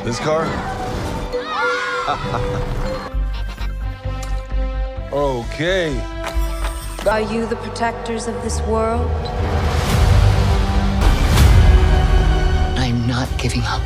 This car? Okay. Are you the protectors of this world? I'm not giving up.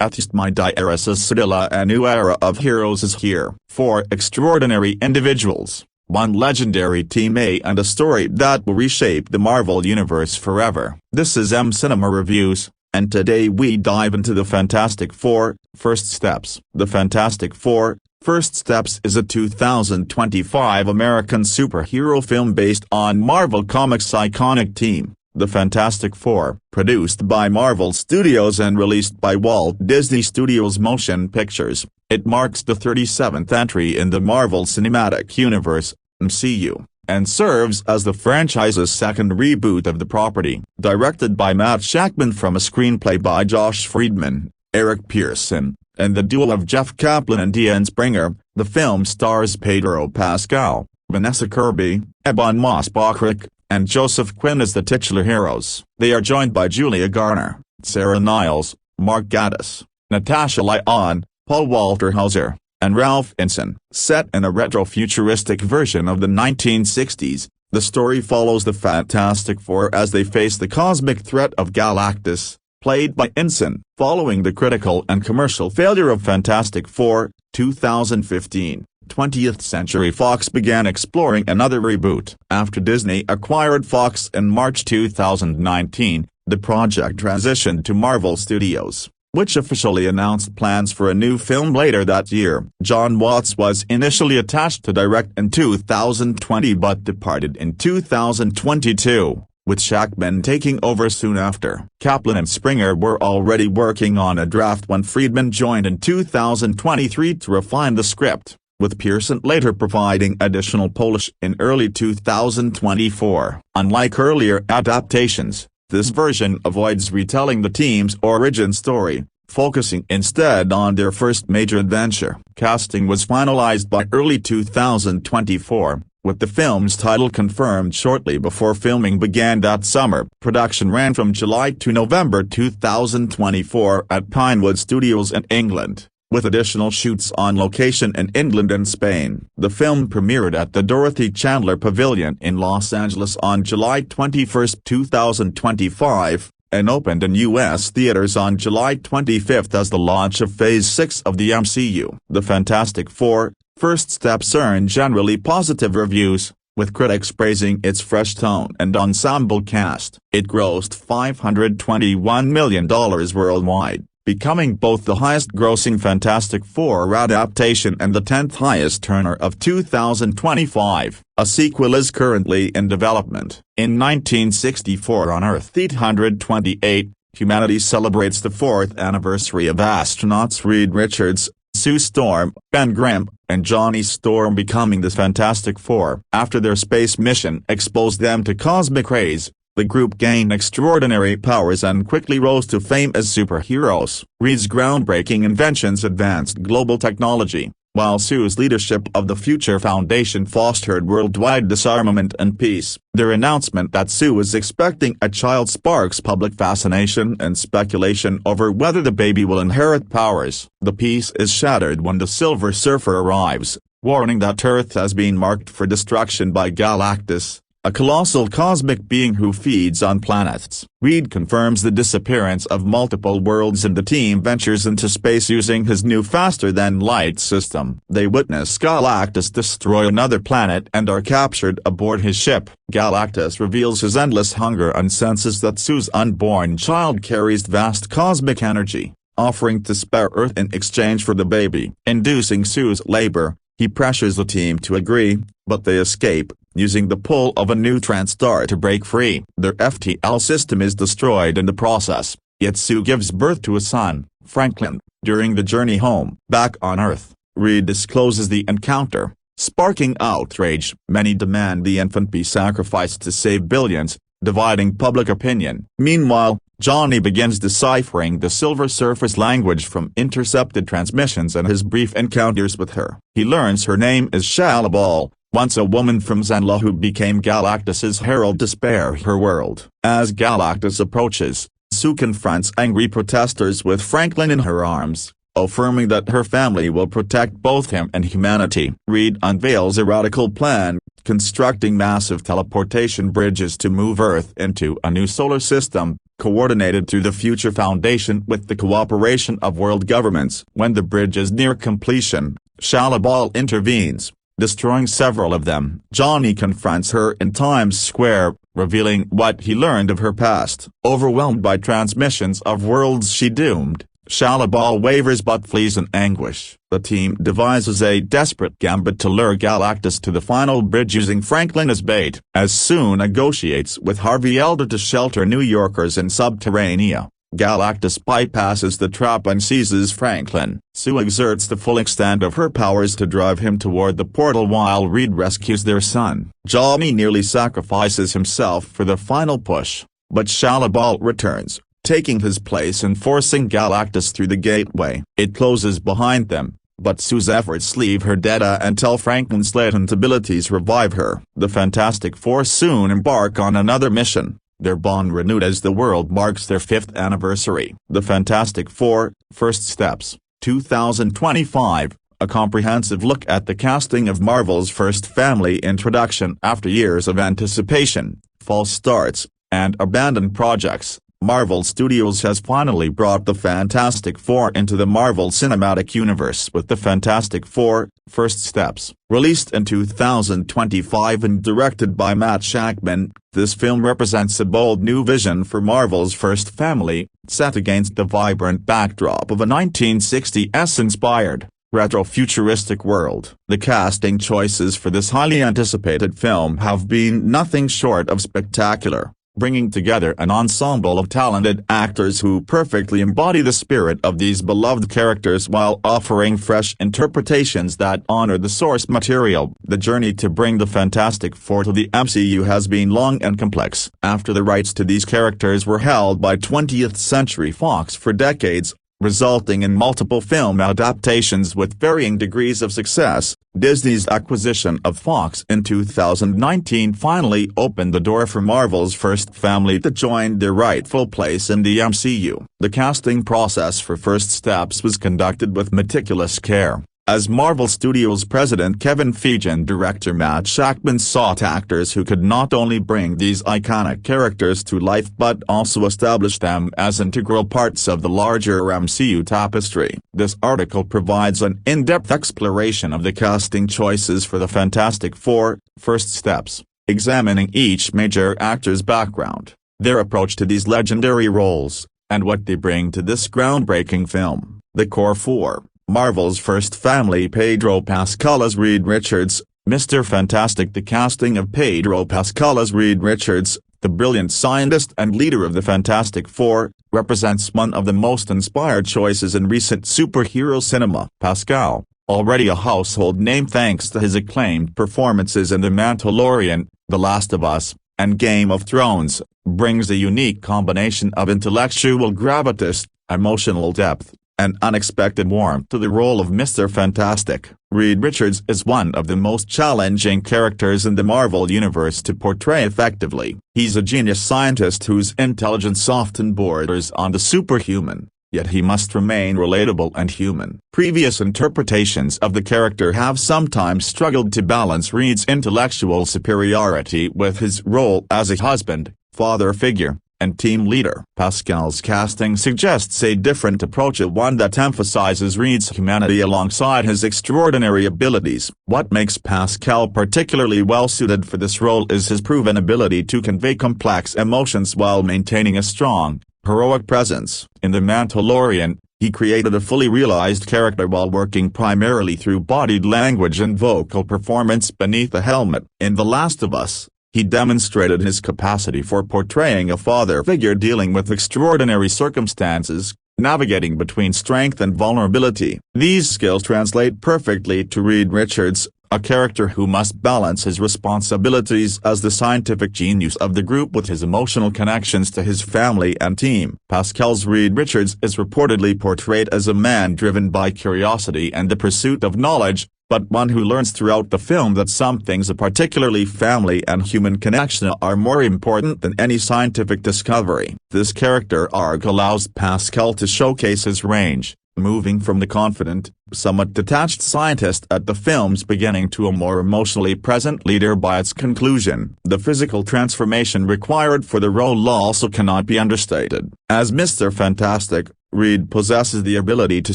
At least my Sudilla, a new era of heroes is here. 4 extraordinary individuals, 1 legendary team and a story that will reshape the Marvel Universe forever. This is Cinema Reviews, and today we dive into the Fantastic Four, First Steps. The Fantastic Four, First Steps is a 2025 American superhero film based on Marvel Comics' iconic team, the Fantastic Four. Produced by Marvel Studios and released by Walt Disney Studios Motion Pictures, it marks the 37th entry in the Marvel Cinematic Universe, MCU, and serves as the franchise's second reboot of the property. Directed by Matt Shakman from a screenplay by Josh Friedman, Eric Pearson, and the duo of Jeff Kaplan and Ian Springer, the film stars Pedro Pascal, Vanessa Kirby, Ebon Moss-Bachrach, and Joseph Quinn as the titular heroes. They are joined by Julia Garner, Sarah Niles, Mark Gatiss, Natasha Lyonne, Paul Walter Hauser, and Ralph Ineson. Set in a retro-futuristic version of the 1960s, the story follows the Fantastic Four as they face the cosmic threat of Galactus, played by Ineson. Following the critical and commercial failure of Fantastic Four, 2015. 20th Century Fox began exploring another reboot. After Disney acquired Fox in March 2019, the project transitioned to Marvel Studios, which officially announced plans for a new film later that year. John Watts was initially attached to direct in 2020 but departed in 2022, with Shakman taking over soon after. Kaplan and Springer were already working on a draft when Friedman joined in 2023 to refine the script, with Pearson later providing additional polish in early 2024. Unlike earlier adaptations, this version avoids retelling the team's origin story, focusing instead on their first major adventure. Casting was finalized by early 2024, with the film's title confirmed shortly before filming began that summer. Production ran from July to November 2024 at Pinewood Studios in England, with additional shoots on location in England and Spain. The film premiered at the Dorothy Chandler Pavilion in Los Angeles on July 21, 2025, and opened in U.S. theaters on July 25 as the launch of Phase 6 of the MCU. The Fantastic Four: First Steps earned generally positive reviews, with critics praising its fresh tone and ensemble cast. It grossed $521 million worldwide, becoming both the highest-grossing Fantastic Four adaptation and the 10th highest earner of 2025. A sequel is currently in development. In 1964 on Earth 828, humanity celebrates the 4th anniversary of astronauts Reed Richards, Sue Storm, Ben Grimm, and Johnny Storm becoming the Fantastic Four. After their space mission exposed them to cosmic rays, the group gained extraordinary powers and quickly rose to fame as superheroes. Reed's groundbreaking inventions advanced global technology, while Sue's leadership of the Future Foundation fostered worldwide disarmament and peace. Their announcement that Sue is expecting a child sparks public fascination and speculation over whether the baby will inherit powers. The peace is shattered when the Silver Surfer arrives, warning that Earth has been marked for destruction by Galactus, a colossal cosmic being who feeds on planets. Reed confirms the disappearance of multiple worlds and the team ventures into space using his new faster-than-light system. They witness Galactus destroy another planet and are captured aboard his ship. Galactus reveals his endless hunger and senses that Sue's unborn child carries vast cosmic energy, offering to spare Earth in exchange for the baby. Inducing Sue's labor, he pressures the team to agree, but they escape, using the pull of a neutron star to break free. Their FTL system is destroyed in the process, yet Sue gives birth to a son, Franklin. During the journey home, back on Earth, Reed discloses the encounter, sparking outrage. Many demand the infant be sacrificed to save billions, dividing public opinion. Meanwhile, Johnny begins deciphering the Silver Surfer's language from intercepted transmissions and his brief encounters with her. He learns her name is Shalabal, once a woman from Zenla who became Galactus's herald to spare her world. As Galactus approaches, Sue confronts angry protesters with Franklin in her arms, affirming that her family will protect both him and humanity. Reed unveils a radical plan, constructing massive teleportation bridges to move Earth into a new solar system, coordinated through the Future Foundation with the cooperation of world governments. When the bridge is near completion, Shalabal intervenes, destroying several of them. Johnny confronts her in Times Square, revealing what he learned of her past. Overwhelmed by transmissions of worlds she doomed, Shalabal wavers but flees in anguish. The team devises a desperate gambit to lure Galactus to the final bridge using Franklin as bait. As Sue negotiates with Harvey Elder to shelter New Yorkers in Subterranea, Galactus bypasses the trap and seizes Franklin. Sue exerts the full extent of her powers to drive him toward the portal while Reed rescues their son. Johnny nearly sacrifices himself for the final push, but Shalabal returns, taking his place and forcing Galactus through the gateway. It closes behind them, but Sue's efforts leave her dead until Franklin's latent abilities revive her. The Fantastic Four soon embark on another mission, their bond renewed as the world marks their 5th anniversary. The Fantastic Four: First Steps, 2025, a comprehensive look at the casting of Marvel's first family introduction. After years of anticipation, false starts, and abandoned projects, Marvel Studios has finally brought the Fantastic Four into the Marvel Cinematic Universe with The Fantastic Four: First Steps. Released in 2025 and directed by Matt Shakman, this film represents a bold new vision for Marvel's first family, set against the vibrant backdrop of a 1960s-inspired, retro-futuristic world. The casting choices for this highly anticipated film have been nothing short of spectacular, bringing together an ensemble of talented actors who perfectly embody the spirit of these beloved characters while offering fresh interpretations that honor the source material. The journey to bring the Fantastic Four to the MCU has been long and complex. After the rights to these characters were held by 20th Century Fox for decades, resulting in multiple film adaptations with varying degrees of success. Disney's acquisition of Fox in 2019 finally opened the door for Marvel's first family to join their rightful place in the MCU. The casting process for First Steps was conducted with meticulous care, as Marvel Studios president Kevin Feige and director Matt Shakman sought actors who could not only bring these iconic characters to life but also establish them as integral parts of the larger MCU tapestry. This article provides an in-depth exploration of the casting choices for the Fantastic Four: First Steps, examining each major actor's background, their approach to these legendary roles, and what they bring to this groundbreaking film. The core four: Marvel's first family. Pedro Pascal as Reed Richards, Mr. Fantastic. The casting of Pedro Pascal as Reed Richards, the brilliant scientist and leader of the Fantastic Four, represents one of the most inspired choices in recent superhero cinema. Pascal, already a household name thanks to his acclaimed performances in The Mandalorian, The Last of Us, and Game of Thrones, brings a unique combination of intellectual gravitas, emotional depth, and unexpected warmth to the role of Mr. Fantastic. Reed Richards is one of the most challenging characters in the Marvel Universe to portray effectively. He's a genius scientist whose intelligence often borders on the superhuman, yet he must remain relatable and human. Previous interpretations of the character have sometimes struggled to balance Reed's intellectual superiority with his role as a husband, father figure, and team leader. Pascal's casting suggests a different approach, one that emphasizes Reed's humanity alongside his extraordinary abilities. What makes Pascal particularly well-suited for this role is his proven ability to convey complex emotions while maintaining a strong, heroic presence. In The Mandalorian, he created a fully realized character while working primarily through bodied language and vocal performance beneath a helmet. In The Last of Us, he demonstrated his capacity for portraying a father figure dealing with extraordinary circumstances, navigating between strength and vulnerability. These skills translate perfectly to Reed Richards, a character who must balance his responsibilities as the scientific genius of the group with his emotional connections to his family and team. Pascal's Reed Richards is reportedly portrayed as a man driven by curiosity and the pursuit of knowledge, but one who learns throughout the film that some things, particularly family and human connection, are more important than any scientific discovery. This character arc allows Pascal to showcase his range, moving from the confident, somewhat detached scientist at the film's beginning to a more emotionally present leader by its conclusion. The physical transformation required for the role also cannot be understated. As Mr. Fantastic, Reed possesses the ability to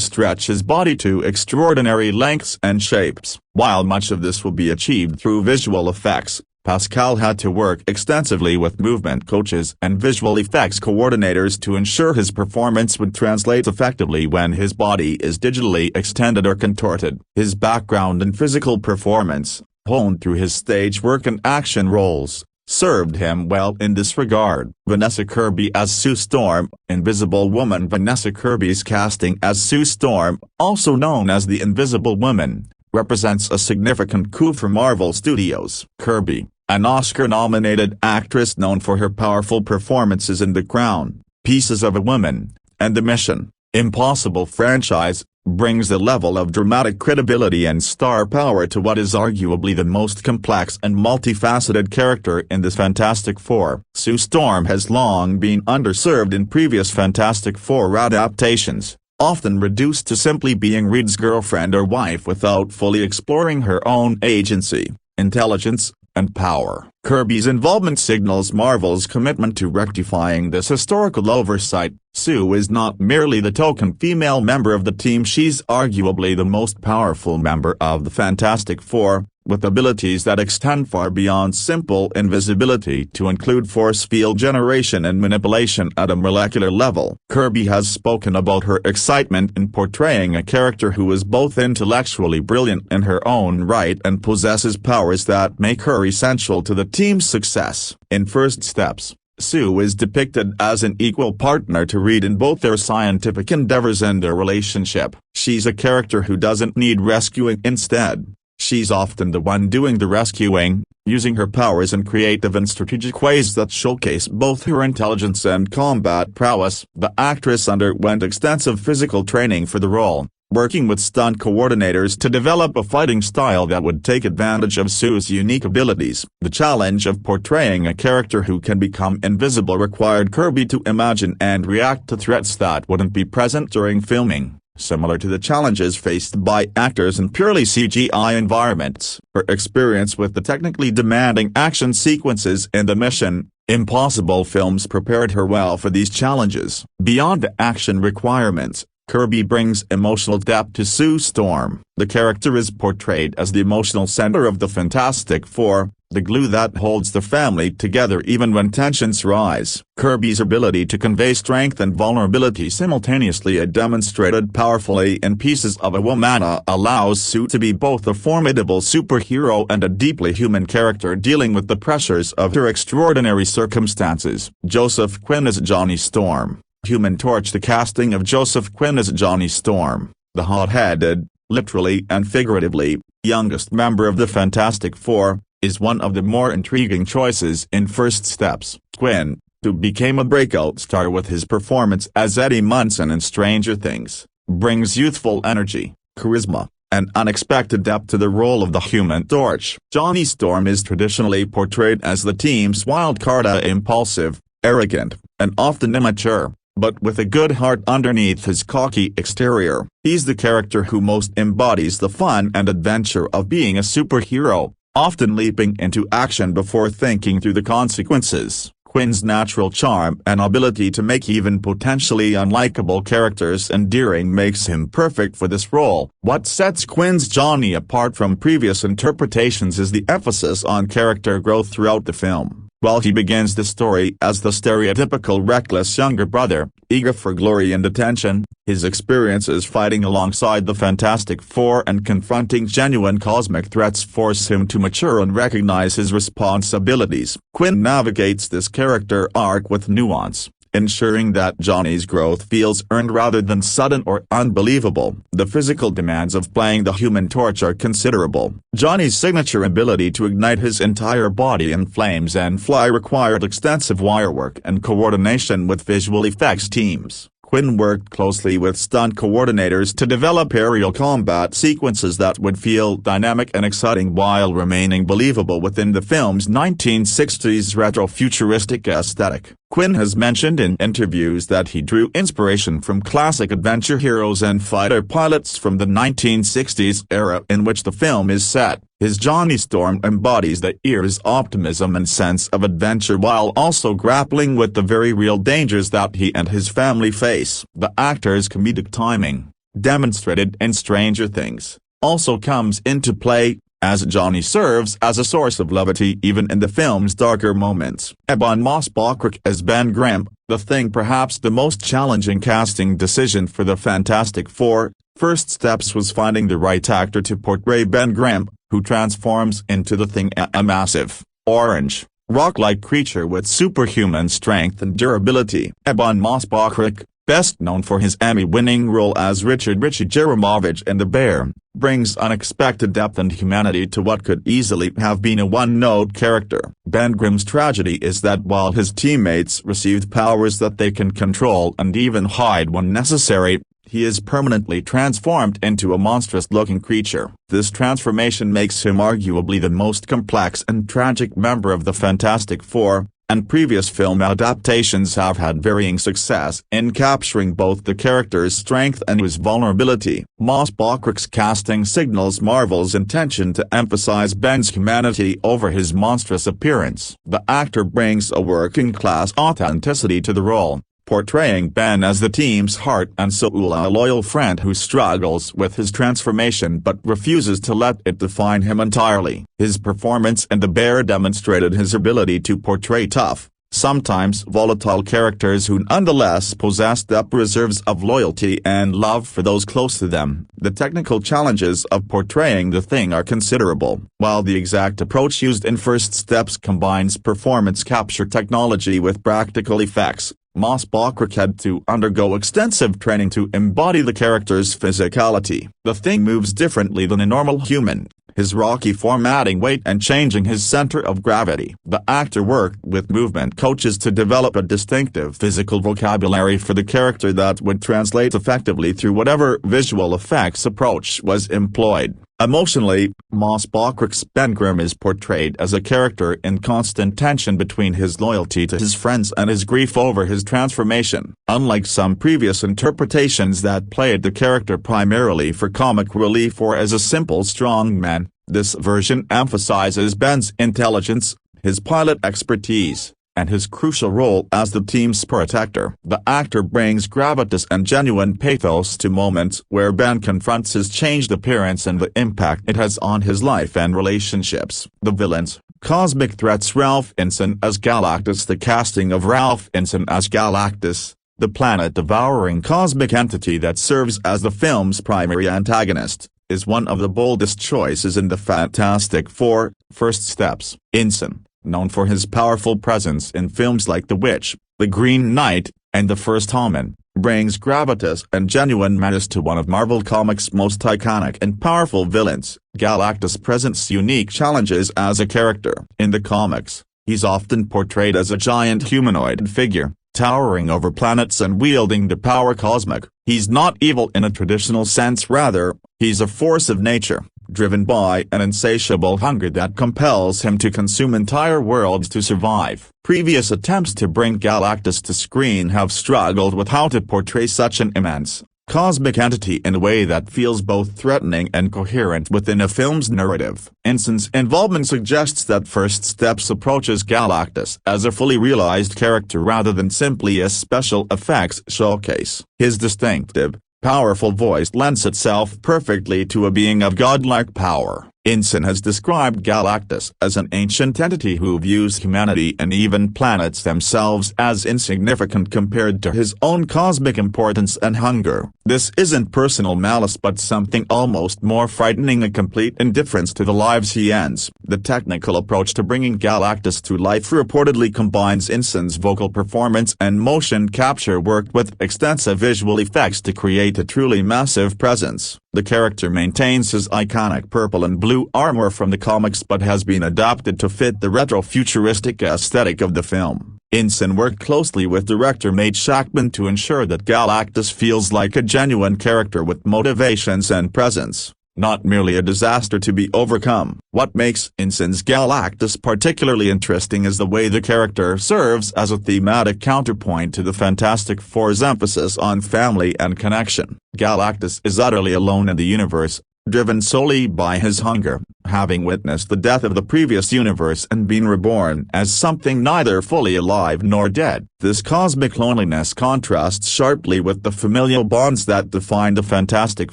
stretch his body to extraordinary lengths and shapes. While much of this will be achieved through visual effects, Pascal had to work extensively with movement coaches and visual effects coordinators to ensure his performance would translate effectively when his body is digitally extended or contorted. His background and physical performance, honed through his stage work and action roles, served him well in this regard. Vanessa Kirby as Sue Storm, Invisible Woman. Vanessa Kirby's casting as Sue Storm, also known as the Invisible Woman, represents a significant coup for Marvel Studios. Kirby, an Oscar-nominated actress known for her powerful performances in The Crown, Pieces of a Woman, and the Mission Impossible franchise, brings a level of dramatic credibility and star power to what is arguably the most complex and multifaceted character in the Fantastic Four. Sue Storm has long been underserved in previous Fantastic Four adaptations, often reduced to simply being Reed's girlfriend or wife without fully exploring her own agency, intelligence, and power. Kirby's involvement signals Marvel's commitment to rectifying this historical oversight. Sue is not merely the token female member of the team, she's arguably the most powerful member of the Fantastic Four, with abilities that extend far beyond simple invisibility to include force field generation and manipulation at a molecular level. Kirby has spoken about her excitement in portraying a character who is both intellectually brilliant in her own right and possesses powers that make her essential to the team's success. In First Steps, Sue is depicted as an equal partner to Reed in both their scientific endeavors and their relationship. She's a character who doesn't need rescuing, instead, She's often the one doing the rescuing, using her powers in creative and strategic ways that showcase both her intelligence and combat prowess. The actress underwent extensive physical training for the role, working with stunt coordinators to develop a fighting style that would take advantage of Sue's unique abilities. The challenge of portraying a character who can become invisible required Kirby to imagine and react to threats that wouldn't be present during filming, similar to the challenges faced by actors in purely CGI environments. Her experience with the technically demanding action sequences in the Mission Impossible films prepared her well for these challenges. Beyond the action requirements, Kirby brings emotional depth to Sue Storm. The character is portrayed as the emotional center of the Fantastic Four, the glue that holds the family together even when tensions rise. Kirby's ability to convey strength and vulnerability simultaneously is demonstrated powerfully in Pieces of a Woman allows Sue to be both a formidable superhero and a deeply human character dealing with the pressures of her extraordinary circumstances. Joseph Quinn as Johnny Storm. Human Torch. The casting of Joseph Quinn as Johnny Storm, the hot-headed, literally and figuratively, youngest member of the Fantastic Four, is one of the more intriguing choices in First Steps. Quinn, who became a breakout star with his performance as Eddie Munson in Stranger Things, brings youthful energy, charisma, and unexpected depth to the role of the Human Torch. Johnny Storm is traditionally portrayed as the team's wild card, impulsive, arrogant, and often immature, but with a good heart underneath his cocky exterior. He's the character who most embodies the fun and adventure of being a superhero, often leaping into action before thinking through the consequences. Quinn's natural charm and ability to make even potentially unlikable characters endearing makes him perfect for this role. What sets Quinn's Johnny apart from previous interpretations is the emphasis on character growth throughout the film. While he begins the story as the stereotypical reckless younger brother, eager for glory and attention, his experiences fighting alongside the Fantastic Four and confronting genuine cosmic threats force him to mature and recognize his responsibilities. Quinn navigates this character arc with nuance, ensuring that Johnny's growth feels earned rather than sudden or unbelievable. The physical demands of playing the Human Torch are considerable. Johnny's signature ability to ignite his entire body in flames and fly required extensive wirework and coordination with visual effects teams. Quinn worked closely with stunt coordinators to develop aerial combat sequences that would feel dynamic and exciting while remaining believable within the film's 1960s retro-futuristic aesthetic. Quinn has mentioned in interviews that he drew inspiration from classic adventure heroes and fighter pilots from the 1960s era in which the film is set. His Johnny Storm embodies the era's optimism and sense of adventure while also grappling with the very real dangers that he and his family face. The actor's comedic timing, demonstrated in Stranger Things, also comes into play, as Johnny serves as a source of levity even in the film's darker moments. Ebon Moss-Bachrach as Ben Grimm, the Thing. Perhaps the most challenging casting decision for the Fantastic Four, First Steps was finding the right actor to portray Ben Grimm, who transforms into the Thing, a massive, orange, rock-like creature with superhuman strength and durability. Ebon Moss-Bachrach, best known for his Emmy-winning role as Richard "Richie" Jaramovich in The Bear, brings unexpected depth and humanity to what could easily have been a one-note character. Ben Grimm's tragedy is that while his teammates received powers that they can control and even hide when necessary, he is permanently transformed into a monstrous-looking creature. This transformation makes him arguably the most complex and tragic member of the Fantastic Four, and previous film adaptations have had varying success in capturing both the character's strength and his vulnerability. Moss-Bachrach's casting signals Marvel's intention to emphasize Ben's humanity over his monstrous appearance. The actor brings a working-class authenticity to the role, portraying Ben as the team's heart and soul, a loyal friend who struggles with his transformation but refuses to let it define him entirely. His performance in The Bear demonstrated his ability to portray tough, sometimes volatile characters who nonetheless possess depth, reserves of loyalty and love for those close to them. The technical challenges of portraying the Thing are considerable. While the exact approach used in First Steps combines performance capture technology with practical effects, Moss-Bachrach had to undergo extensive training to embody the character's physicality. The Thing moves differently than a normal human, his rocky formatting weight and changing his center of gravity. The actor worked with movement coaches to develop a distinctive physical vocabulary for the character that would translate effectively through whatever visual effects approach was employed. Emotionally, Moss Bachrick's Ben Grimm is portrayed as a character in constant tension between his loyalty to his friends and his grief over his transformation. Unlike some previous interpretations that played the character primarily for comic relief or as a simple strong man, this version emphasizes Ben's intelligence, his pilot expertise, and his crucial role as the team's protector. The actor brings gravitas and genuine pathos to moments where Ben confronts his changed appearance and the impact it has on his life and relationships. The villains, cosmic threats. Ralph Ensign as Galactus. The casting of Ralph Ensign as Galactus, the planet-devouring cosmic entity that serves as the film's primary antagonist, is one of the boldest choices in the Fantastic Four. First steps. Ensign, known for his powerful presence in films like The Witch, The Green Knight, and The First Omen, brings gravitas and genuine menace to one of Marvel Comics' most iconic and powerful villains. Galactus presents unique challenges as a character. In the comics, he's often portrayed as a giant humanoid figure, towering over planets and wielding the power cosmic. He's not evil in a traditional sense, rather, he's a force of nature, driven by an insatiable hunger that compels him to consume entire worlds to survive. Previous attempts to bring Galactus to screen have struggled with how to portray such an immense, cosmic entity in a way that feels both threatening and coherent within a film's narrative. Ensign's involvement suggests that First Steps approaches Galactus as a fully realized character rather than simply a special effects showcase. His distinctive, powerful voice lends itself perfectly to a being of godlike power. Ensign has described Galactus as an ancient entity who views humanity and even planets themselves as insignificant compared to his own cosmic importance and hunger. This isn't personal malice but something almost more frightening, a complete indifference to the lives he ends. The technical approach to bringing Galactus to life reportedly combines Ensign's vocal performance and motion capture work with extensive visual effects to create a truly massive presence. The character maintains his iconic purple and blue armor from the comics but has been adapted to fit the retro-futuristic aesthetic of the film. Ensign worked closely with director Mate Shackman to ensure that Galactus feels like a genuine character with motivations and presence, not merely a disaster to be overcome. What makes Ensign's Galactus particularly interesting is the way the character serves as a thematic counterpoint to the Fantastic Four's emphasis on family and connection. Galactus is utterly alone in the universe, driven solely by his hunger, having witnessed the death of the previous universe and been reborn as something neither fully alive nor dead. This cosmic loneliness contrasts sharply with the familial bonds that define the Fantastic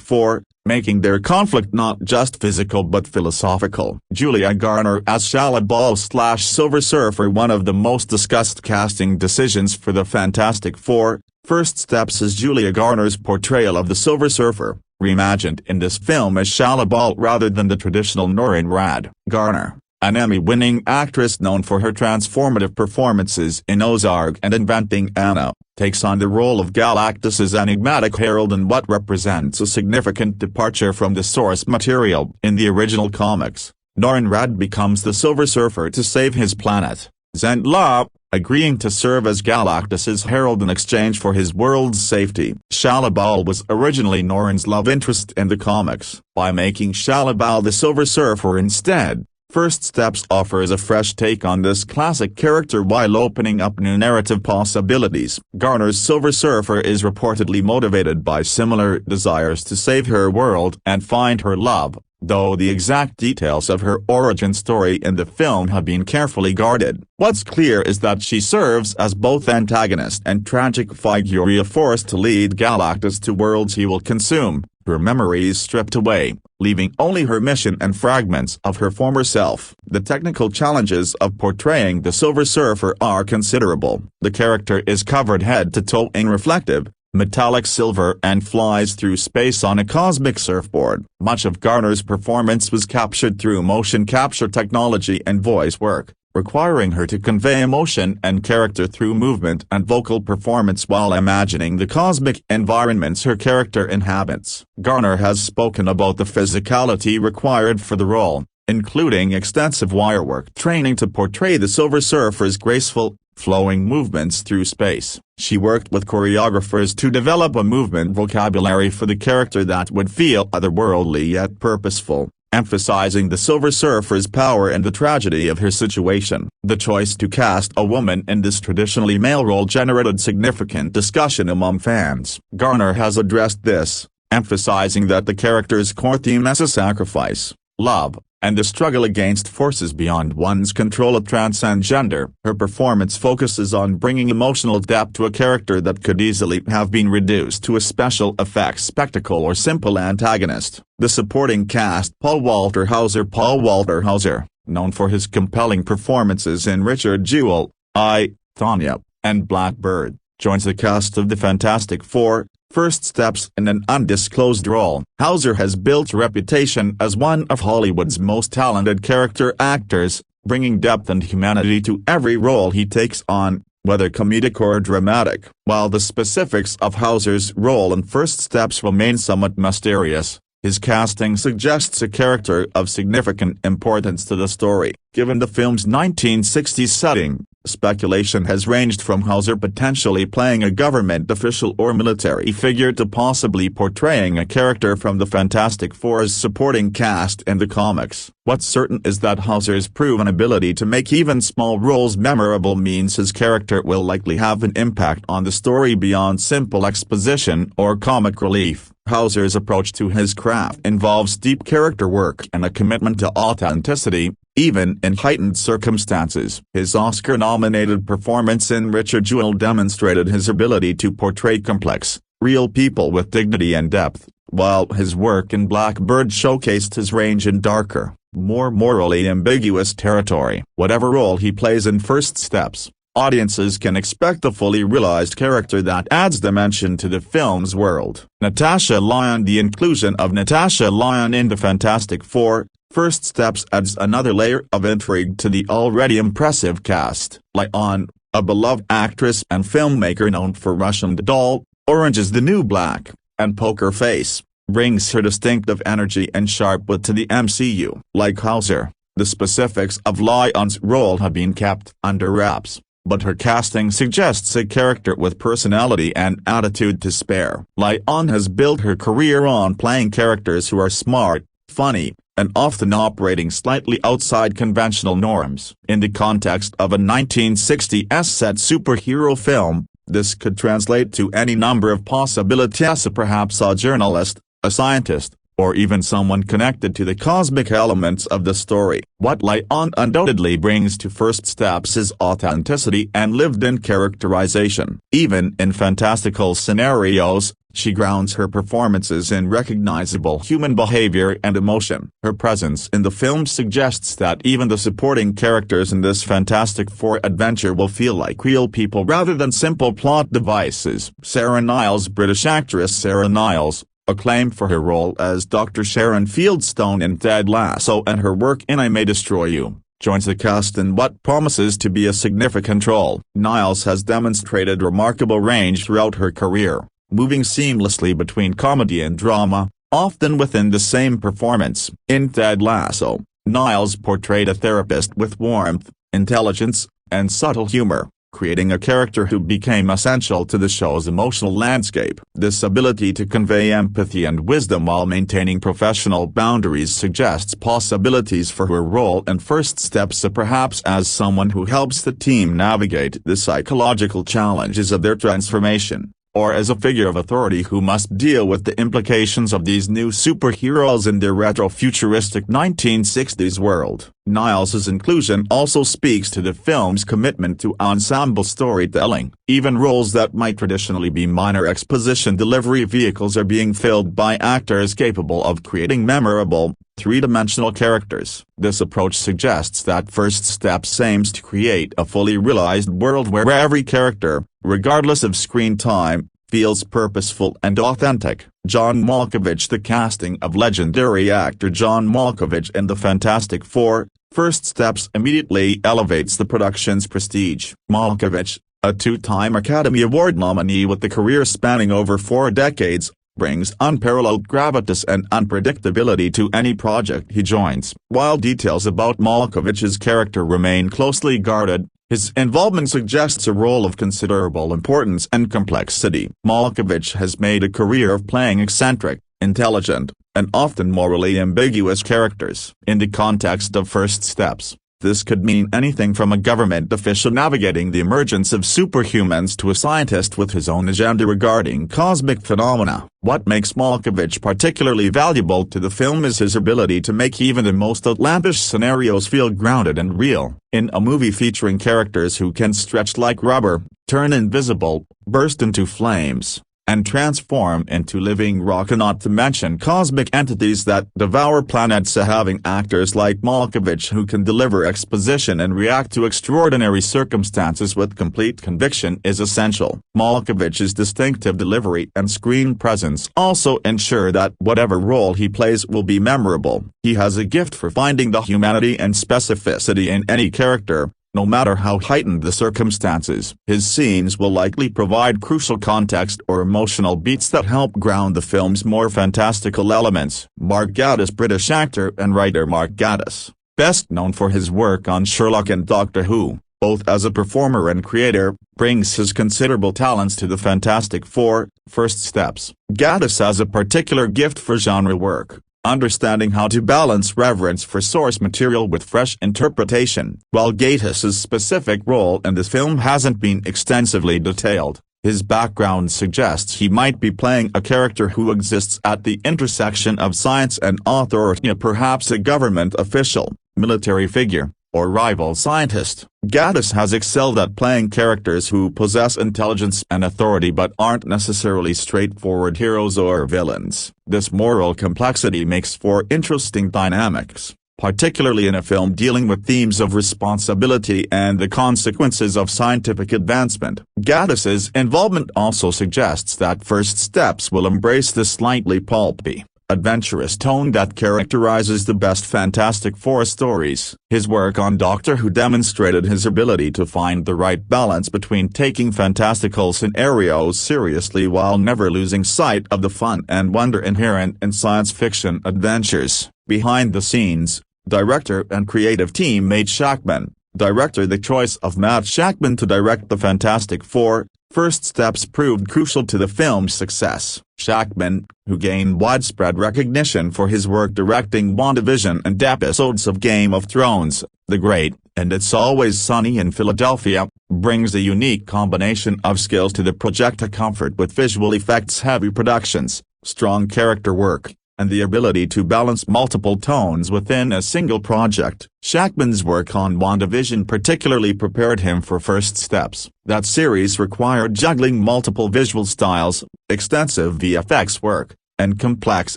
Four, making their conflict not just physical but philosophical. Julia Garner as Shala Ball/Silver Surfer. One of the most discussed casting decisions for the Fantastic Four. First Steps is Julia Garner's portrayal of the Silver Surfer, reimagined in this film as Shala Ball rather than the traditional Norrin Rad. Garner, an Emmy-winning actress known for her transformative performances in Ozark and Inventing Anna, takes on the role of Galactus's enigmatic herald in what represents a significant departure from the source material. In the original comics, Norrin Rad becomes the Silver Surfer to save his planet, Zendla, agreeing to serve as Galactus's herald in exchange for his world's safety. Shala Bal was originally Norrin's love interest in the comics. By making Shala Bal the Silver Surfer instead, First Steps offers a fresh take on this classic character while opening up new narrative possibilities. Garner's Silver Surfer is reportedly motivated by similar desires to save her world and find her love, though the exact details of her origin story in the film have been carefully guarded. What's clear is that she serves as both antagonist and tragic figure, forced to lead Galactus to worlds he will consume, her memories stripped away, leaving only her mission and fragments of her former self. The technical challenges of portraying the Silver Surfer are considerable. The character is covered head to toe in reflective, metallic silver and flies through space on a cosmic surfboard. Much of Garner's performance was captured through motion capture technology and voice work, requiring her to convey emotion and character through movement and vocal performance while imagining the cosmic environments her character inhabits. Garner has spoken about the physicality required for the role, including extensive wirework training to portray the Silver Surfer's graceful, flowing movements through space. She worked with choreographers to develop a movement vocabulary for the character that would feel otherworldly yet purposeful, emphasizing the Silver Surfer's power and the tragedy of her situation. The choice to cast a woman in this traditionally male role generated significant discussion among fans. Garner has addressed this, emphasizing that the character's core theme is a sacrifice, love, and the struggle against forces beyond one's control that transcend gender. Her performance focuses on bringing emotional depth to a character that could easily have been reduced to a special effects spectacle or simple antagonist. The supporting cast: Paul Walter Hauser, known for his compelling performances in Richard Jewell, I, Tonya, and Blackbird, joins the cast of the Fantastic Four: First Steps in an undisclosed role. Hauser has built a reputation as one of Hollywood's most talented character actors, bringing depth and humanity to every role he takes on, whether comedic or dramatic. While the specifics of Hauser's role in First Steps remain somewhat mysterious, his casting suggests a character of significant importance to the story. Given the film's 1960s setting, speculation has ranged from Hauser potentially playing a government official or military figure to possibly portraying a character from the Fantastic Four's supporting cast in the comics. What's certain is that Hauser's proven ability to make even small roles memorable means his character will likely have an impact on the story beyond simple exposition or comic relief. Hauser's approach to his craft involves deep character work and a commitment to authenticity, even in heightened circumstances. His Oscar-nominated performance in Richard Jewell demonstrated his ability to portray complex, real people with dignity and depth, while his work in Blackbird showcased his range in darker, more morally ambiguous territory. Whatever role he plays in First Steps, audiences can expect a fully realized character that adds dimension to the film's world. Natasha Lyonne. The inclusion of Natasha Lyonne in the Fantastic Four: First Steps adds another layer of intrigue to the already impressive cast. Lyonne, a beloved actress and filmmaker known for Russian Doll, Orange is the New Black, and Poker Face, brings her distinctive energy and sharp wit to the MCU. Like Hauser, the specifics of Lyonne's role have been kept under wraps, but her casting suggests a character with personality and attitude to spare. Lyonne has built her career on playing characters who are smart, funny, and often operating slightly outside conventional norms. In the context of a 1960s set superhero film, this could translate to any number of possibilities. Perhaps a journalist, a scientist, or even someone connected to the cosmic elements of the story. What Lyonne undoubtedly brings to First Steps is authenticity and lived-in characterization. Even in fantastical scenarios, she grounds her performances in recognizable human behavior and emotion. Her presence in the film suggests that even the supporting characters in this Fantastic Four adventure will feel like real people rather than simple plot devices. Sarah Niles. British actress Sarah Niles, acclaimed for her role as Dr. Sharon Fieldstone in Ted Lasso and her work in I May Destroy You, joins the cast in what promises to be a significant role. Niles has demonstrated remarkable range throughout her career, moving seamlessly between comedy and drama, often within the same performance. In Ted Lasso, Niles portrayed a therapist with warmth, intelligence, and subtle humor, creating a character who became essential to the show's emotional landscape. This ability to convey empathy and wisdom while maintaining professional boundaries suggests possibilities for her role in First Steps, perhaps as someone who helps the team navigate the psychological challenges of their transformation, or as a figure of authority who must deal with the implications of these new superheroes in their retro-futuristic 1960s world. Niles' inclusion also speaks to the film's commitment to ensemble storytelling. Even roles that might traditionally be minor exposition delivery vehicles are being filled by actors capable of creating memorable, three-dimensional characters. This approach suggests that First Steps aims to create a fully realized world where every character, regardless of screen time, feels purposeful and authentic. John Malkovich. The casting of legendary actor John Malkovich in the Fantastic Four: First Steps immediately elevates the production's prestige. Malkovich, a two-time Academy Award nominee with a career spanning over 4 decades, brings unparalleled gravitas and unpredictability to any project he joins. While details about Malkovich's character remain closely guarded, his involvement suggests a role of considerable importance and complexity. Malkovich has made a career of playing eccentric, intelligent, and often morally ambiguous characters. In the context of First Steps, this could mean anything from a government official navigating the emergence of superhumans to a scientist with his own agenda regarding cosmic phenomena. What makes Malkovich particularly valuable to the film is his ability to make even the most outlandish scenarios feel grounded and real. In a movie featuring characters who can stretch like rubber, turn invisible, burst into flames, and transform into living rock, not to mention cosmic entities that devour planets, having actors like Malkovich who can deliver exposition and react to extraordinary circumstances with complete conviction is essential. Malkovich's distinctive delivery and screen presence also ensure that whatever role he plays will be memorable. He has a gift for finding the humanity and specificity in any character, no matter how heightened the circumstances. His scenes will likely provide crucial context or emotional beats that help ground the film's more fantastical elements. Mark Gatiss. British actor and writer Mark Gatiss, best known for his work on Sherlock and Doctor Who, both as a performer and creator, brings his considerable talents to the Fantastic Four. First Steps. Gatiss has a particular gift for genre work, understanding how to balance reverence for source material with fresh interpretation. While Gatiss's specific role in this film hasn't been extensively detailed, his background suggests he might be playing a character who exists at the intersection of science and authority, perhaps a government official, military figure, or rival scientist. Gatiss has excelled at playing characters who possess intelligence and authority but aren't necessarily straightforward heroes or villains. This moral complexity makes for interesting dynamics, particularly in a film dealing with themes of responsibility and the consequences of scientific advancement. Gatiss's involvement also suggests that First Steps will embrace the slightly pulpy, adventurous tone that characterizes the best Fantastic Four stories. His work on Doctor Who demonstrated his ability to find the right balance between taking fantastical scenarios seriously while never losing sight of the fun and wonder inherent in science fiction adventures. Behind the scenes, director and creative team made Shackman, director. The choice of Matt Shackman to direct the Fantastic Four, First Steps proved crucial to the film's success. Shackman, who gained widespread recognition for his work directing WandaVision and episodes of Game of Thrones, The Great, and It's Always Sunny in Philadelphia, brings a unique combination of skills to the project: a comfort with visual effects-heavy productions, strong character work, and the ability to balance multiple tones within a single project. Shackman's work on WandaVision particularly prepared him for First Steps. That series required juggling multiple visual styles, extensive VFX work, and complex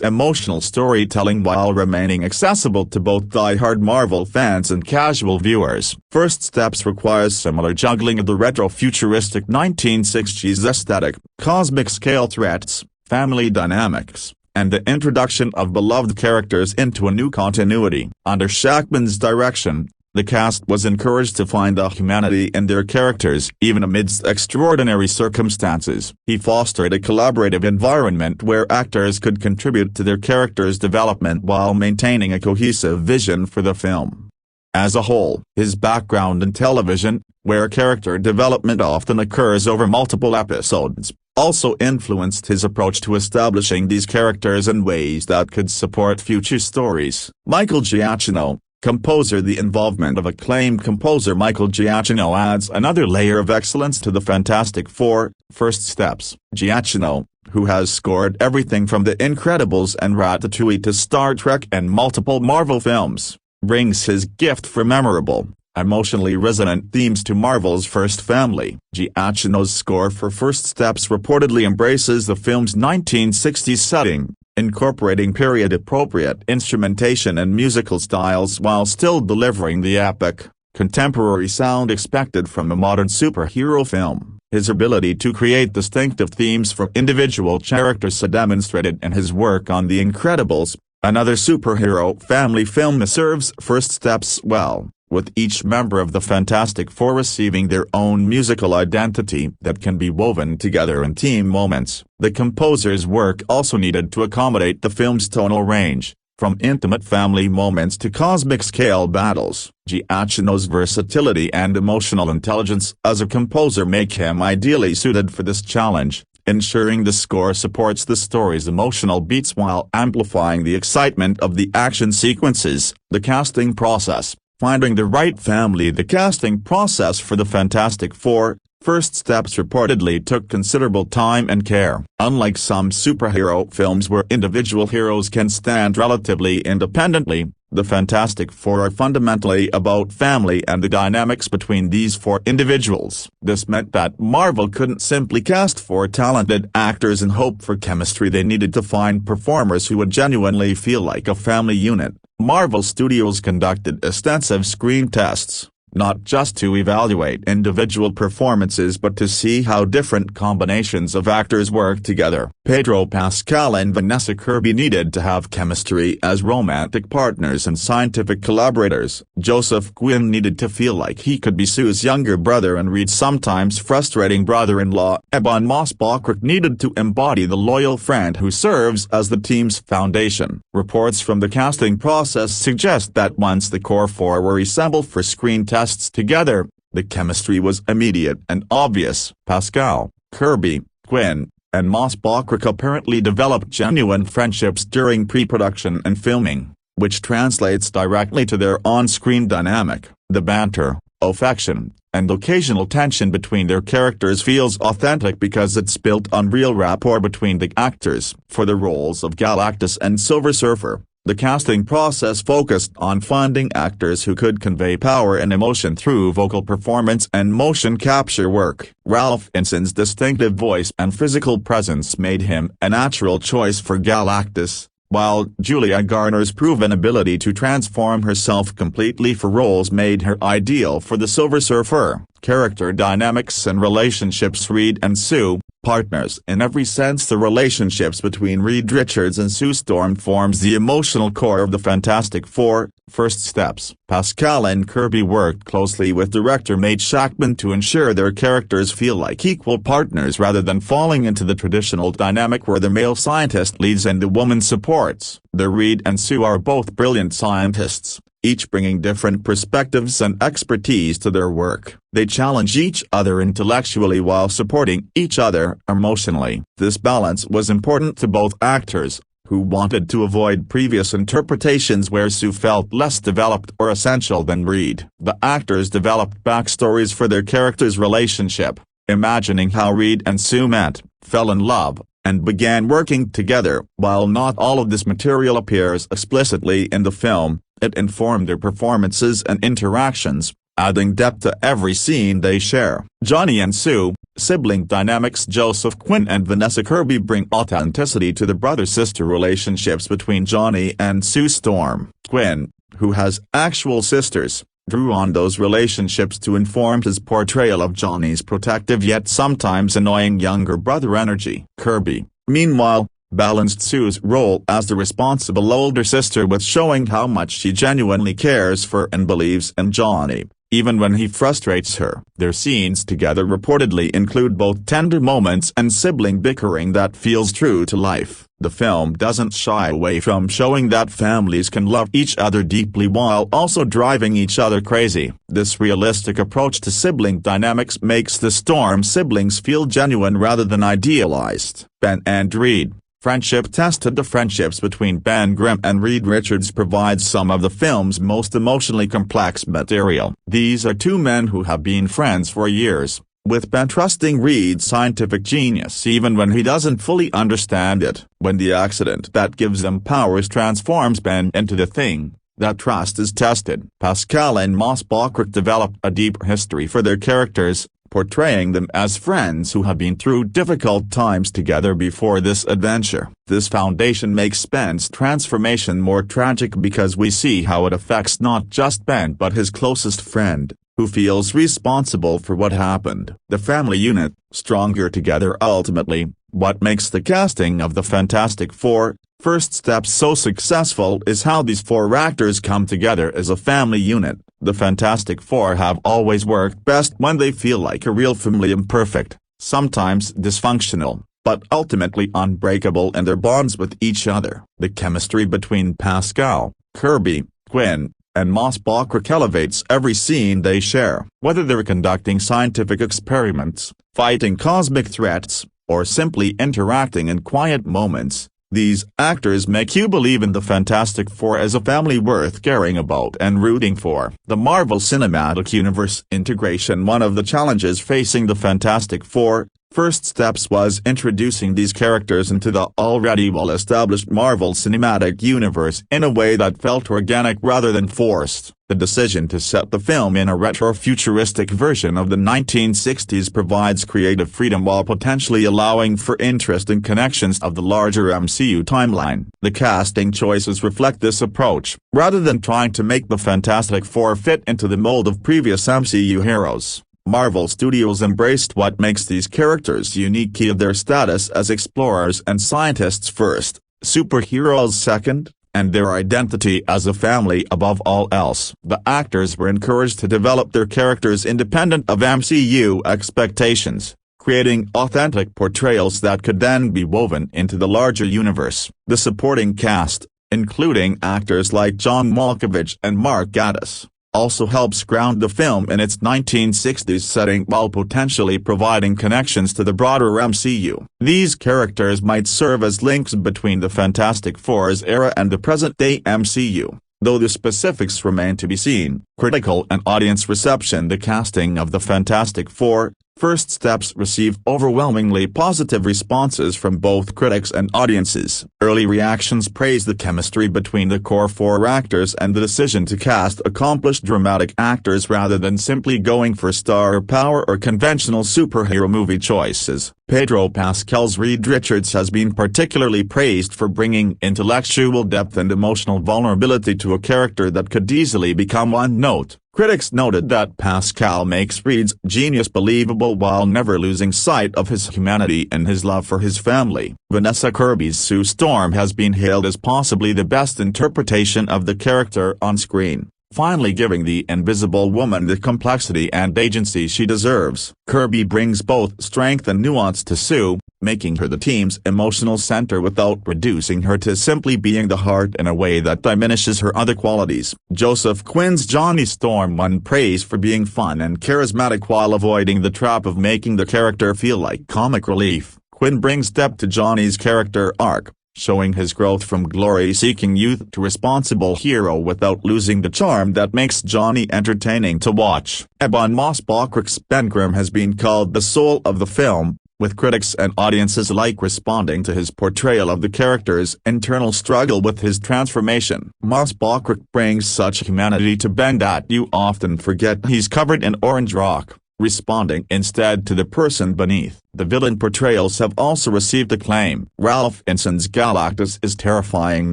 emotional storytelling while remaining accessible to both die-hard Marvel fans and casual viewers. First Steps requires similar juggling of the retro-futuristic 1960s aesthetic, cosmic scale threats, family dynamics, and the introduction of beloved characters into a new continuity. Under Shackman's direction, the cast was encouraged to find the humanity in their characters even amidst extraordinary circumstances. He fostered a collaborative environment where actors could contribute to their characters' development while maintaining a cohesive vision for the film. As a whole, his background in television, where character development often occurs over multiple episodes, also influenced his approach to establishing these characters in ways that could support future stories. Michael Giacchino, composer. The involvement of acclaimed composer Michael Giacchino adds another layer of excellence to the Fantastic Four, First Steps. Giacchino, who has scored everything from The Incredibles and Ratatouille to Star Trek and multiple Marvel films, brings his gift for memorable, emotionally resonant themes to Marvel's first family. Giacchino's score for First Steps reportedly embraces the film's 1960s setting, incorporating period-appropriate instrumentation and musical styles while still delivering the epic, contemporary sound expected from a modern superhero film. His ability to create distinctive themes for individual characters is demonstrated in his work on The Incredibles, Another superhero family film serves first steps well, with each member of the Fantastic Four receiving their own musical identity that can be woven together in team moments. The composer's work also needed to accommodate the film's tonal range, from intimate family moments to cosmic-scale battles. Giacchino's versatility and emotional intelligence as a composer make him ideally suited for this challenge, ensuring the score supports the story's emotional beats while amplifying the excitement of the action sequences. The casting process. Finding the right family. The casting process for the Fantastic Four, First Steps reportedly took considerable time and care. Unlike some superhero films where individual heroes can stand relatively independently, the Fantastic Four are fundamentally about family and the dynamics between these four individuals. This meant that Marvel couldn't simply cast four talented actors and hope for chemistry. They needed to find performers who would genuinely feel like a family unit. Marvel Studios conducted extensive screen tests, not just to evaluate individual performances but to see how different combinations of actors work together. Pedro Pascal and Vanessa Kirby needed to have chemistry as romantic partners and scientific collaborators. Joseph Quinn needed to feel like he could be Sue's younger brother and Reed's sometimes frustrating brother-in-law. Ebon Moss-Bachrach needed to embody the loyal friend who serves as the team's foundation. Reports from the casting process suggest that once the core four were assembled for screen tests together, the chemistry was immediate and obvious. Pascal, Kirby, Quinn, and Moss-Bachrach apparently developed genuine friendships during pre-production and filming, which translates directly to their on-screen dynamic. The banter, affection, and occasional tension between their characters feels authentic because it's built on real rapport between the actors. For the roles of Galactus and Silver Surfer, the casting process focused on finding actors who could convey power and emotion through vocal performance and motion capture work. Ralph Fiennes's distinctive voice and physical presence made him a natural choice for Galactus, while Julia Garner's proven ability to transform herself completely for roles made her ideal for the Silver Surfer. Character dynamics and relationships. Reed and Sue, partners in every sense. The relationships between Reed Richards and Sue Storm forms the emotional core of the Fantastic Four, First Steps. Pascal and Kirby worked closely with director Nate Shackman to ensure their characters feel like equal partners rather than falling into the traditional dynamic where the male scientist leads and the woman supports. The Reed and Sue are both brilliant scientists, each bringing different perspectives and expertise to their work. They challenge each other intellectually while supporting each other emotionally. This balance was important to both actors, who wanted to avoid previous interpretations where Sue felt less developed or essential than Reed. The actors developed backstories for their characters' relationship, imagining how Reed and Sue met, fell in love, and began working together. While not all of this material appears explicitly in the film, it informed their performances and interactions, adding depth to every scene they share. Johnny and Sue, sibling dynamics. Joseph Quinn and Vanessa Kirby bring authenticity to the brother-sister relationships between Johnny and Sue Storm. Quinn, who has actual sisters, drew on those relationships to inform his portrayal of Johnny's protective yet sometimes annoying younger brother energy. Kirby, meanwhile, balanced Sue's role as the responsible older sister with showing how much she genuinely cares for and believes in Johnny, even when he frustrates her. Their scenes together reportedly include both tender moments and sibling bickering that feels true to life. The film doesn't shy away from showing that families can love each other deeply while also driving each other crazy. This realistic approach to sibling dynamics makes the Storm siblings feel genuine rather than idealized. Ben and Reed. Friendship tested. The friendships between Ben Grimm and Reed Richards provides some of the film's most emotionally complex material. These are two men who have been friends for years, with Ben trusting Reed's scientific genius even when he doesn't fully understand it. When the accident that gives them powers transforms Ben into the Thing, that trust is tested. Pascal and Moss-Bachrach developed a deep history for their characters, portraying them as friends who have been through difficult times together before this adventure. This foundation makes Ben's transformation more tragic because we see how it affects not just Ben but his closest friend, who feels responsible for what happened. The family unit, stronger together. Ultimately, what makes the casting of the Fantastic Four, First Steps so successful is how these four actors come together as a family unit. The Fantastic Four have always worked best when they feel like a real family, imperfect, sometimes dysfunctional, but ultimately unbreakable in their bonds with each other. The chemistry between Pascal, Kirby, Quinn, and Moss Bachrick elevates every scene they share. Whether they're conducting scientific experiments, fighting cosmic threats, or simply interacting in quiet moments, these actors make you believe in the Fantastic Four as a family worth caring about and rooting for. The Marvel Cinematic Universe integration. One of the challenges facing the Fantastic Four, First Steps, was introducing these characters into the already well-established Marvel Cinematic Universe in a way that felt organic rather than forced. The decision to set the film in a retro-futuristic version of the 1960s provides creative freedom while potentially allowing for interesting connections of the larger MCU timeline. The casting choices reflect this approach, rather than trying to make the Fantastic Four fit into the mold of previous MCU heroes. Marvel Studios embraced what makes these characters unique: their status as explorers and scientists first, superheroes second, and their identity as a family above all else. The actors were encouraged to develop their characters independent of MCU expectations, creating authentic portrayals that could then be woven into the larger universe. The supporting cast, including actors like John Malkovich and Mark Gatiss, also helps ground the film in its 1960s setting while potentially providing connections to the broader MCU. These characters might serve as links between the Fantastic Four's era and the present-day MCU, though the specifics remain to be seen. Critical and audience reception. The casting of the Fantastic Four, First Steps, received overwhelmingly positive responses from both critics and audiences. Early reactions praised the chemistry between the core four actors and the decision to cast accomplished dramatic actors rather than simply going for star power or conventional superhero movie choices. Pedro Pascal's Reed Richards has been particularly praised for bringing intellectual depth and emotional vulnerability to a character that could easily become one note. Critics noted that Pascal makes Reed's genius believable while never losing sight of his humanity and his love for his family. Vanessa Kirby's Sue Storm has been hailed as possibly the best interpretation of the character on screen, finally giving the Invisible Woman the complexity and agency she deserves. Kirby brings both strength and nuance to Sue, making her the team's emotional center without reducing her to simply being the heart in a way that diminishes her other qualities. Joseph Quinn's Johnny Storm won praise for being fun and charismatic while avoiding the trap of making the character feel like comic relief. Quinn brings depth to Johnny's character arc, showing his growth from glory-seeking youth to responsible hero without losing the charm that makes Johnny entertaining to watch. Ebon Moss-Bachrick's Ben Grimm has been called the soul of the film, with critics and audiences alike responding to his portrayal of the character's internal struggle with his transformation. Moss-Bachrick brings such humanity to Ben that you often forget he's covered in orange rock, responding instead to the person beneath. The villain portrayals have also received acclaim. Ralph Ineson's Galactus is terrifying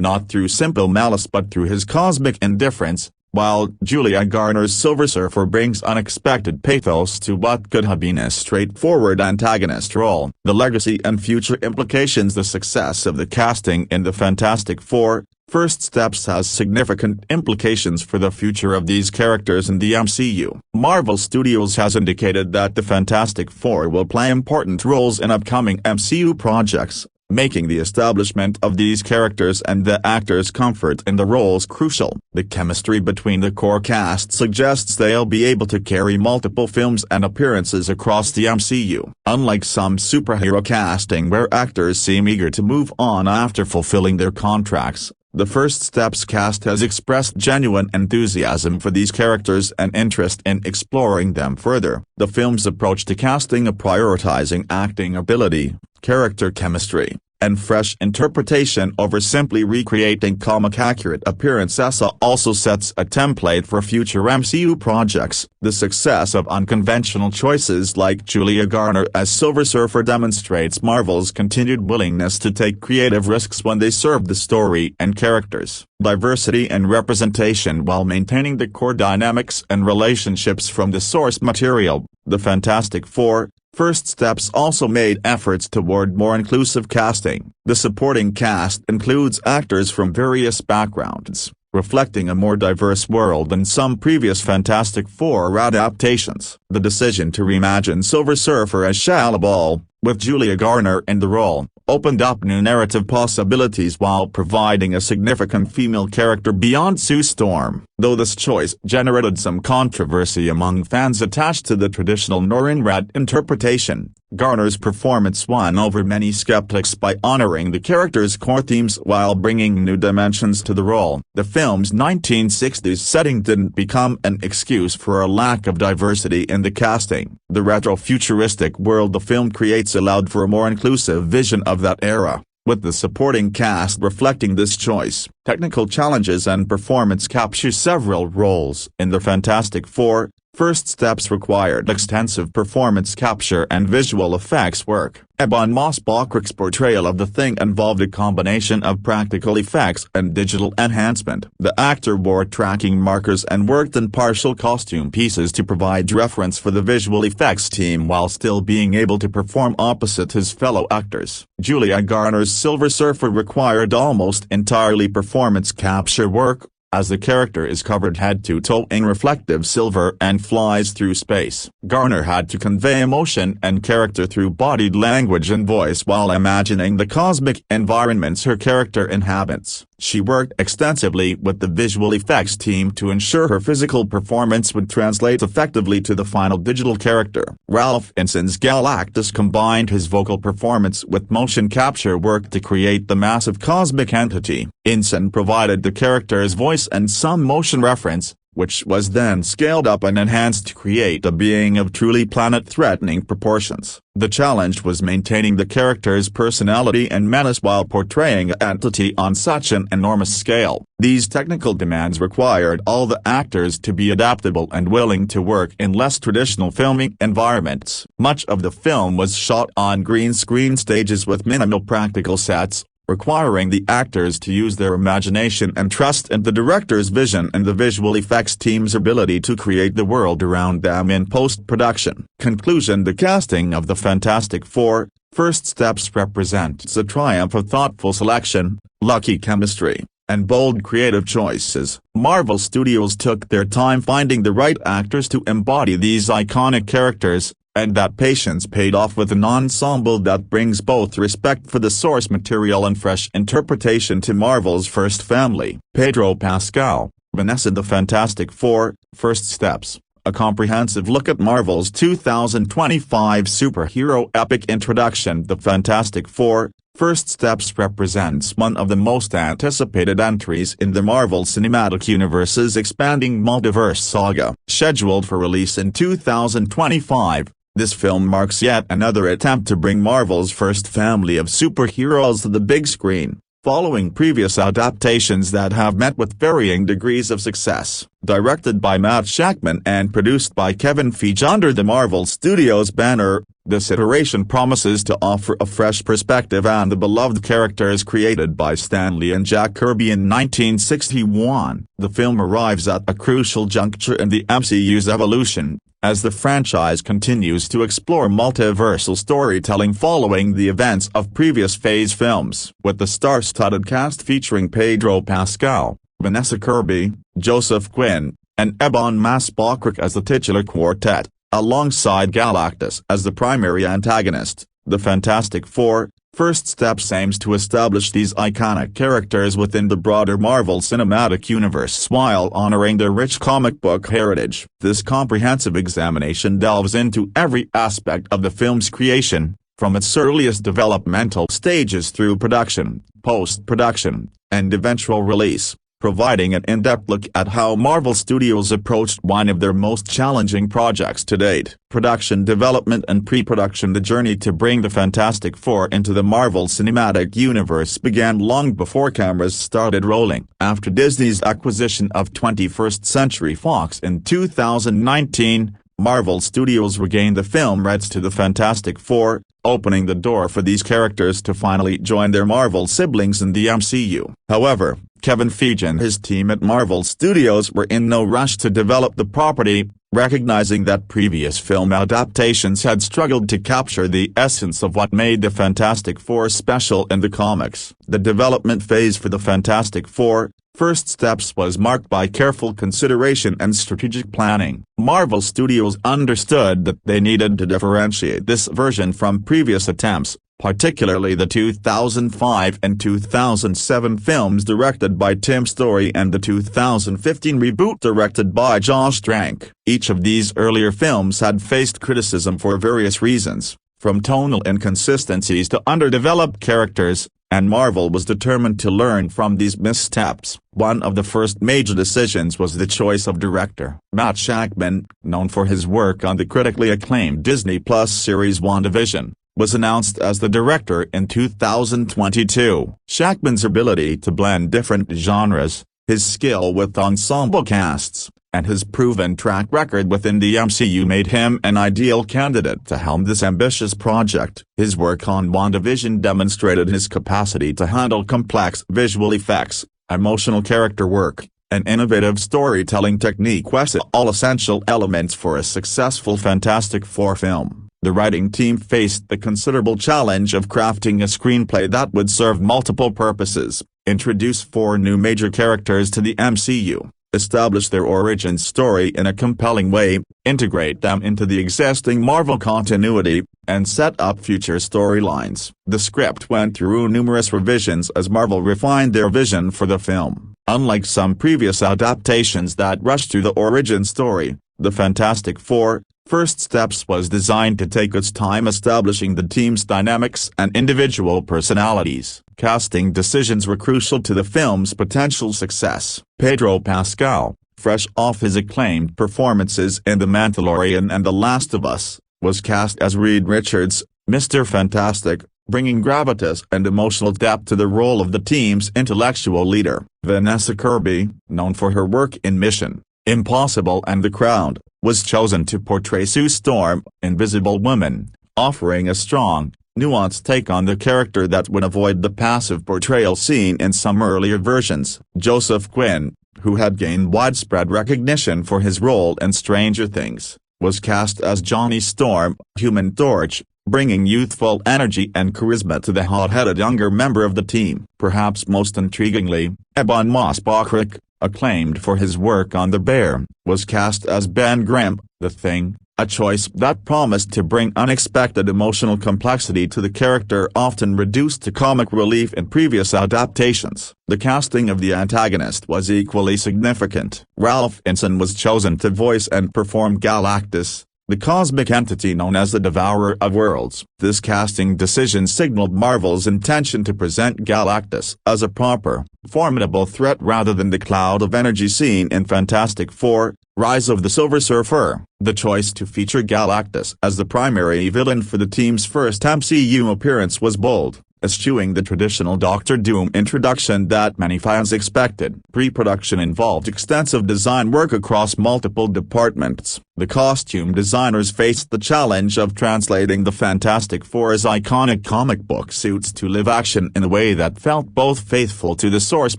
not through simple malice but through his cosmic indifference, while Julia Garner's Silver Surfer brings unexpected pathos to what could have been a straightforward antagonist role. The legacy and future implications. The success of the casting in the Fantastic Four, First Steps has significant implications for the future of these characters in the MCU. Marvel Studios has indicated that the Fantastic Four will play important roles in upcoming MCU projects, making the establishment of these characters and the actors' comfort in the roles crucial. The chemistry between the core cast suggests they'll be able to carry multiple films and appearances across the MCU. Unlike some superhero casting where actors seem eager to move on after fulfilling their contracts, the First Steps cast has expressed genuine enthusiasm for these characters and interest in exploring them further. The film's approach to casting, prioritizing acting ability, character chemistry, and fresh interpretation over simply recreating comic-accurate appearances also sets a template for future MCU projects. The success of unconventional choices like Julia Garner as Silver Surfer demonstrates Marvel's continued willingness to take creative risks when they serve the story and characters. Diversity and representation while maintaining the core dynamics and relationships from the source material. The Fantastic Four, First Steps also made efforts toward more inclusive casting. The supporting cast includes actors from various backgrounds, reflecting a more diverse world than some previous Fantastic Four adaptations. The decision to reimagine Silver Surfer as Shia LaBeouf, with Julia Garner in the role, opened up new narrative possibilities while providing a significant female character beyond Sue Storm. Though this choice generated some controversy among fans attached to the traditional Norrin Red interpretation, Garner's performance won over many skeptics by honoring the character's core themes while bringing new dimensions to the role. The film's 1960s setting didn't become an excuse for a lack of diversity in the casting. The retro-futuristic world the film creates allowed for a more inclusive vision of that era, with the supporting cast reflecting this choice. Technical challenges and performance capture several roles in the Fantastic Four. First Steps required extensive performance capture and visual effects work. Ebon Moss-Bachrach's portrayal of the Thing involved a combination of practical effects and digital enhancement. The actor wore tracking markers and worked in partial costume pieces to provide reference for the visual effects team while still being able to perform opposite his fellow actors. Julia Garner's Silver Surfer required almost entirely performance capture work, as the character is covered head to toe in reflective silver and flies through space. Garner had to convey emotion and character through bodied language and voice while imagining the cosmic environments her character inhabits. She worked extensively with the visual effects team to ensure her physical performance would translate effectively to the final digital character. Ralph Ineson's Galactus combined his vocal performance with motion capture work to create the massive cosmic entity. Ineson provided the character's voice and some motion reference, which was then scaled up and enhanced to create a being of truly planet-threatening proportions. The challenge was maintaining the character's personality and menace while portraying an entity on such an enormous scale. These technical demands required all the actors to be adaptable and willing to work in less traditional filming environments. Much of the film was shot on green screen stages with minimal practical sets, requiring the actors to use their imagination and trust in the director's vision and the visual effects team's ability to create the world around them in post-production. Conclusion: the casting of the Fantastic Four, First Steps represents a triumph of thoughtful selection, lucky chemistry, and bold creative choices. Marvel Studios took their time finding the right actors to embody these iconic characters, and that patience paid off with an ensemble that brings both respect for the source material and fresh interpretation to Marvel's first family. Pedro Pascal, Vanessa: The Fantastic Four, First Steps, a comprehensive look at Marvel's 2025 superhero epic introduction. The Fantastic Four, First Steps represents one of the most anticipated entries in the Marvel Cinematic Universe's expanding multiverse saga. Scheduled for release in 2025, this film marks yet another attempt to bring Marvel's first family of superheroes to the big screen, following previous adaptations that have met with varying degrees of success. Directed by Matt Shakman and produced by Kevin Feige under the Marvel Studios banner, this iteration promises to offer a fresh perspective on the beloved characters created by Stan Lee and Jack Kirby in 1961. The film arrives at a crucial juncture in the MCU's evolution, as the franchise continues to explore multiversal storytelling following the events of previous Phase films. With the star-studded cast featuring Pedro Pascal, Vanessa Kirby, Joseph Quinn, and Ebon Moss-Bachrach as the titular quartet, alongside Galactus as the primary antagonist, the Fantastic Four, First Steps aims to establish these iconic characters within the broader Marvel Cinematic Universe while honoring their rich comic book heritage. This comprehensive examination delves into every aspect of the film's creation, from its earliest developmental stages through production, post-production, and eventual release, providing an in-depth look at how Marvel Studios approached one of their most challenging projects to date. Production development and pre-production. The journey to bring the Fantastic Four into the Marvel Cinematic Universe began long before cameras started rolling. After Disney's acquisition of 21st Century Fox in 2019, Marvel Studios regained the film rights to the Fantastic Four, opening the door for these characters to finally join their Marvel siblings in the MCU. However, Kevin Feige and his team at Marvel Studios were in no rush to develop the property, recognizing that previous film adaptations had struggled to capture the essence of what made the Fantastic Four special in the comics. The development phase for the Fantastic Four, First Steps, was marked by careful consideration and strategic planning. Marvel Studios understood that they needed to differentiate this version from previous attempts, particularly the 2005 and 2007 films directed by Tim Story and the 2015 reboot directed by Josh Trank. Each of these earlier films had faced criticism for various reasons, from tonal inconsistencies to underdeveloped characters, and Marvel was determined to learn from these missteps. One of the first major decisions was the choice of director. Matt Shakman, known for his work on the critically acclaimed Disney Plus series WandaVision, was announced as the director in 2022. Shakman's ability to blend different genres, his skill with ensemble casts, and his proven track record within the MCU made him an ideal candidate to helm this ambitious project. His work on WandaVision demonstrated his capacity to handle complex visual effects, emotional character work, and innovative storytelling technique, all essential elements for a successful Fantastic Four film. The writing team faced the considerable challenge of crafting a screenplay that would serve multiple purposes, introduce 4 new major characters to the MCU, establish their origin story in a compelling way, integrate them into the existing Marvel continuity, and set up future storylines. The script went through numerous revisions as Marvel refined their vision for the film. Unlike some previous adaptations that rushed through the origin story, the Fantastic Four, First Steps was designed to take its time establishing the team's dynamics and individual personalities. Casting decisions were crucial to the film's potential success. Pedro Pascal, fresh off his acclaimed performances in The Mandalorian and The Last of Us, was cast as Reed Richards, Mr. Fantastic, bringing gravitas and emotional depth to the role of the team's intellectual leader. Vanessa Kirby, known for her work in Mission Impossible and The Crown, was chosen to portray Sue Storm, Invisible Woman, offering a strong, nuanced take on the character that would avoid the passive portrayal seen in some earlier versions. Joseph Quinn, who had gained widespread recognition for his role in Stranger Things, was cast as Johnny Storm, Human Torch, bringing youthful energy and charisma to the hot-headed younger member of the team. Perhaps most intriguingly, Ebon Moss-Bachrach, acclaimed for his work on The Bear, was cast as Ben Grimm, The Thing, a choice that promised to bring unexpected emotional complexity to the character often reduced to comic relief in previous adaptations. The casting of the antagonist was equally significant. Ralph Ineson was chosen to voice and perform Galactus, the cosmic entity known as the Devourer of Worlds. This casting decision signaled Marvel's intention to present Galactus as a proper, formidable threat rather than the cloud of energy seen in Fantastic Four, Rise of the Silver Surfer. The choice to feature Galactus as the primary villain for the team's first MCU appearance was bold, eschewing the traditional Doctor Doom introduction that many fans expected. Pre-production involved extensive design work across multiple departments. The costume designers faced the challenge of translating the Fantastic Four's iconic comic book suits to live action in a way that felt both faithful to the source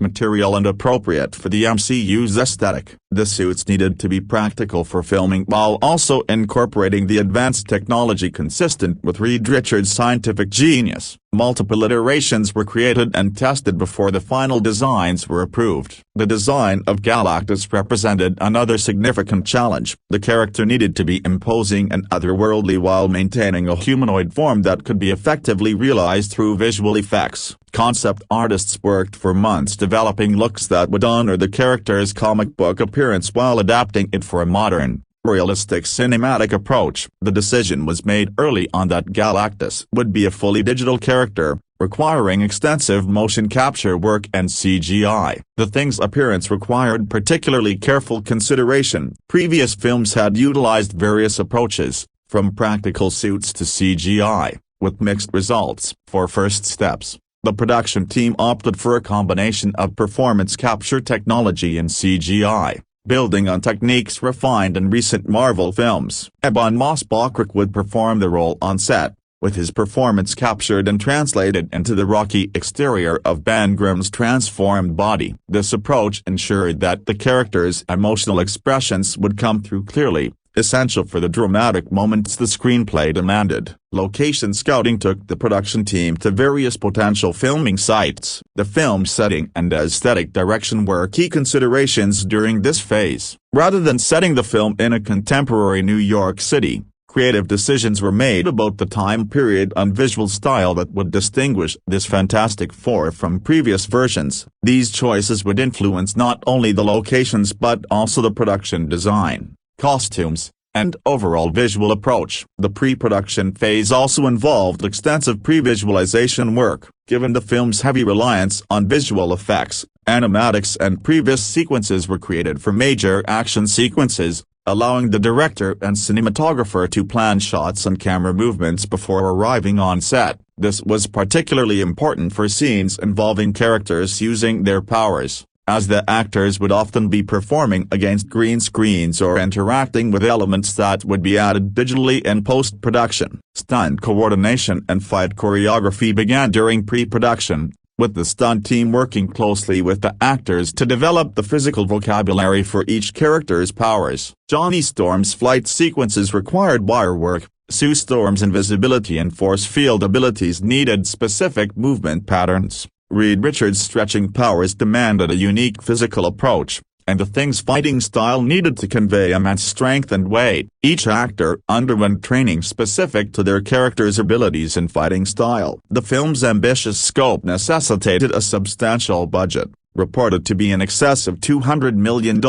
material and appropriate for the MCU's aesthetic. The suits needed to be practical for filming while also incorporating the advanced technology consistent with Reed Richards' scientific genius. Multiple iterations were created and tested before the final designs were approved. The design of Galactus represented another significant challenge. The character needed to be imposing and otherworldly while maintaining a humanoid form that could be effectively realized through visual effects. Concept artists worked for months developing looks that would honor the character's comic book appearance while adapting it for a modern, realistic cinematic approach. The decision was made early on that Galactus would be a fully digital character, requiring extensive motion capture work and CGI. The Thing's appearance required particularly careful consideration. Previous films had utilized various approaches, from practical suits to CGI, with mixed results. For First Steps, the production team opted for a combination of performance capture technology and CGI, building on techniques refined in recent Marvel films. Ebon Moss-Bachrach would perform the role on set, with his performance captured and translated into the rocky exterior of Ben Grimm's transformed body. This approach ensured that the character's emotional expressions would come through clearly, essential for the dramatic moments the screenplay demanded. Location scouting took the production team to various potential filming sites. The film setting and aesthetic direction were key considerations during this phase. Rather than setting the film in a contemporary New York City, creative decisions were made about the time period and visual style that would distinguish this Fantastic Four from previous versions. These choices would influence not only the locations but also the production design, costumes, and overall visual approach. The pre-production phase also involved extensive pre-visualization work. Given the film's heavy reliance on visual effects, animatics and previous sequences were created for major action sequences, allowing the director and cinematographer to plan shots and camera movements before arriving on set. This was particularly important for scenes involving characters using their powers, as the actors would often be performing against green screens or interacting with elements that would be added digitally in post-production. Stunt coordination and fight choreography began during pre-production, with the stunt team working closely with the actors to develop the physical vocabulary for each character's powers. Johnny Storm's flight sequences required wire work. Sue Storm's invisibility and force field abilities needed specific movement patterns. Reed Richards' stretching powers demanded a unique physical approach, and the Thing's fighting style needed to convey immense strength and weight. Each actor underwent training specific to their character's abilities and fighting style. The film's ambitious scope necessitated a substantial budget, reported to be in excess of $200 million.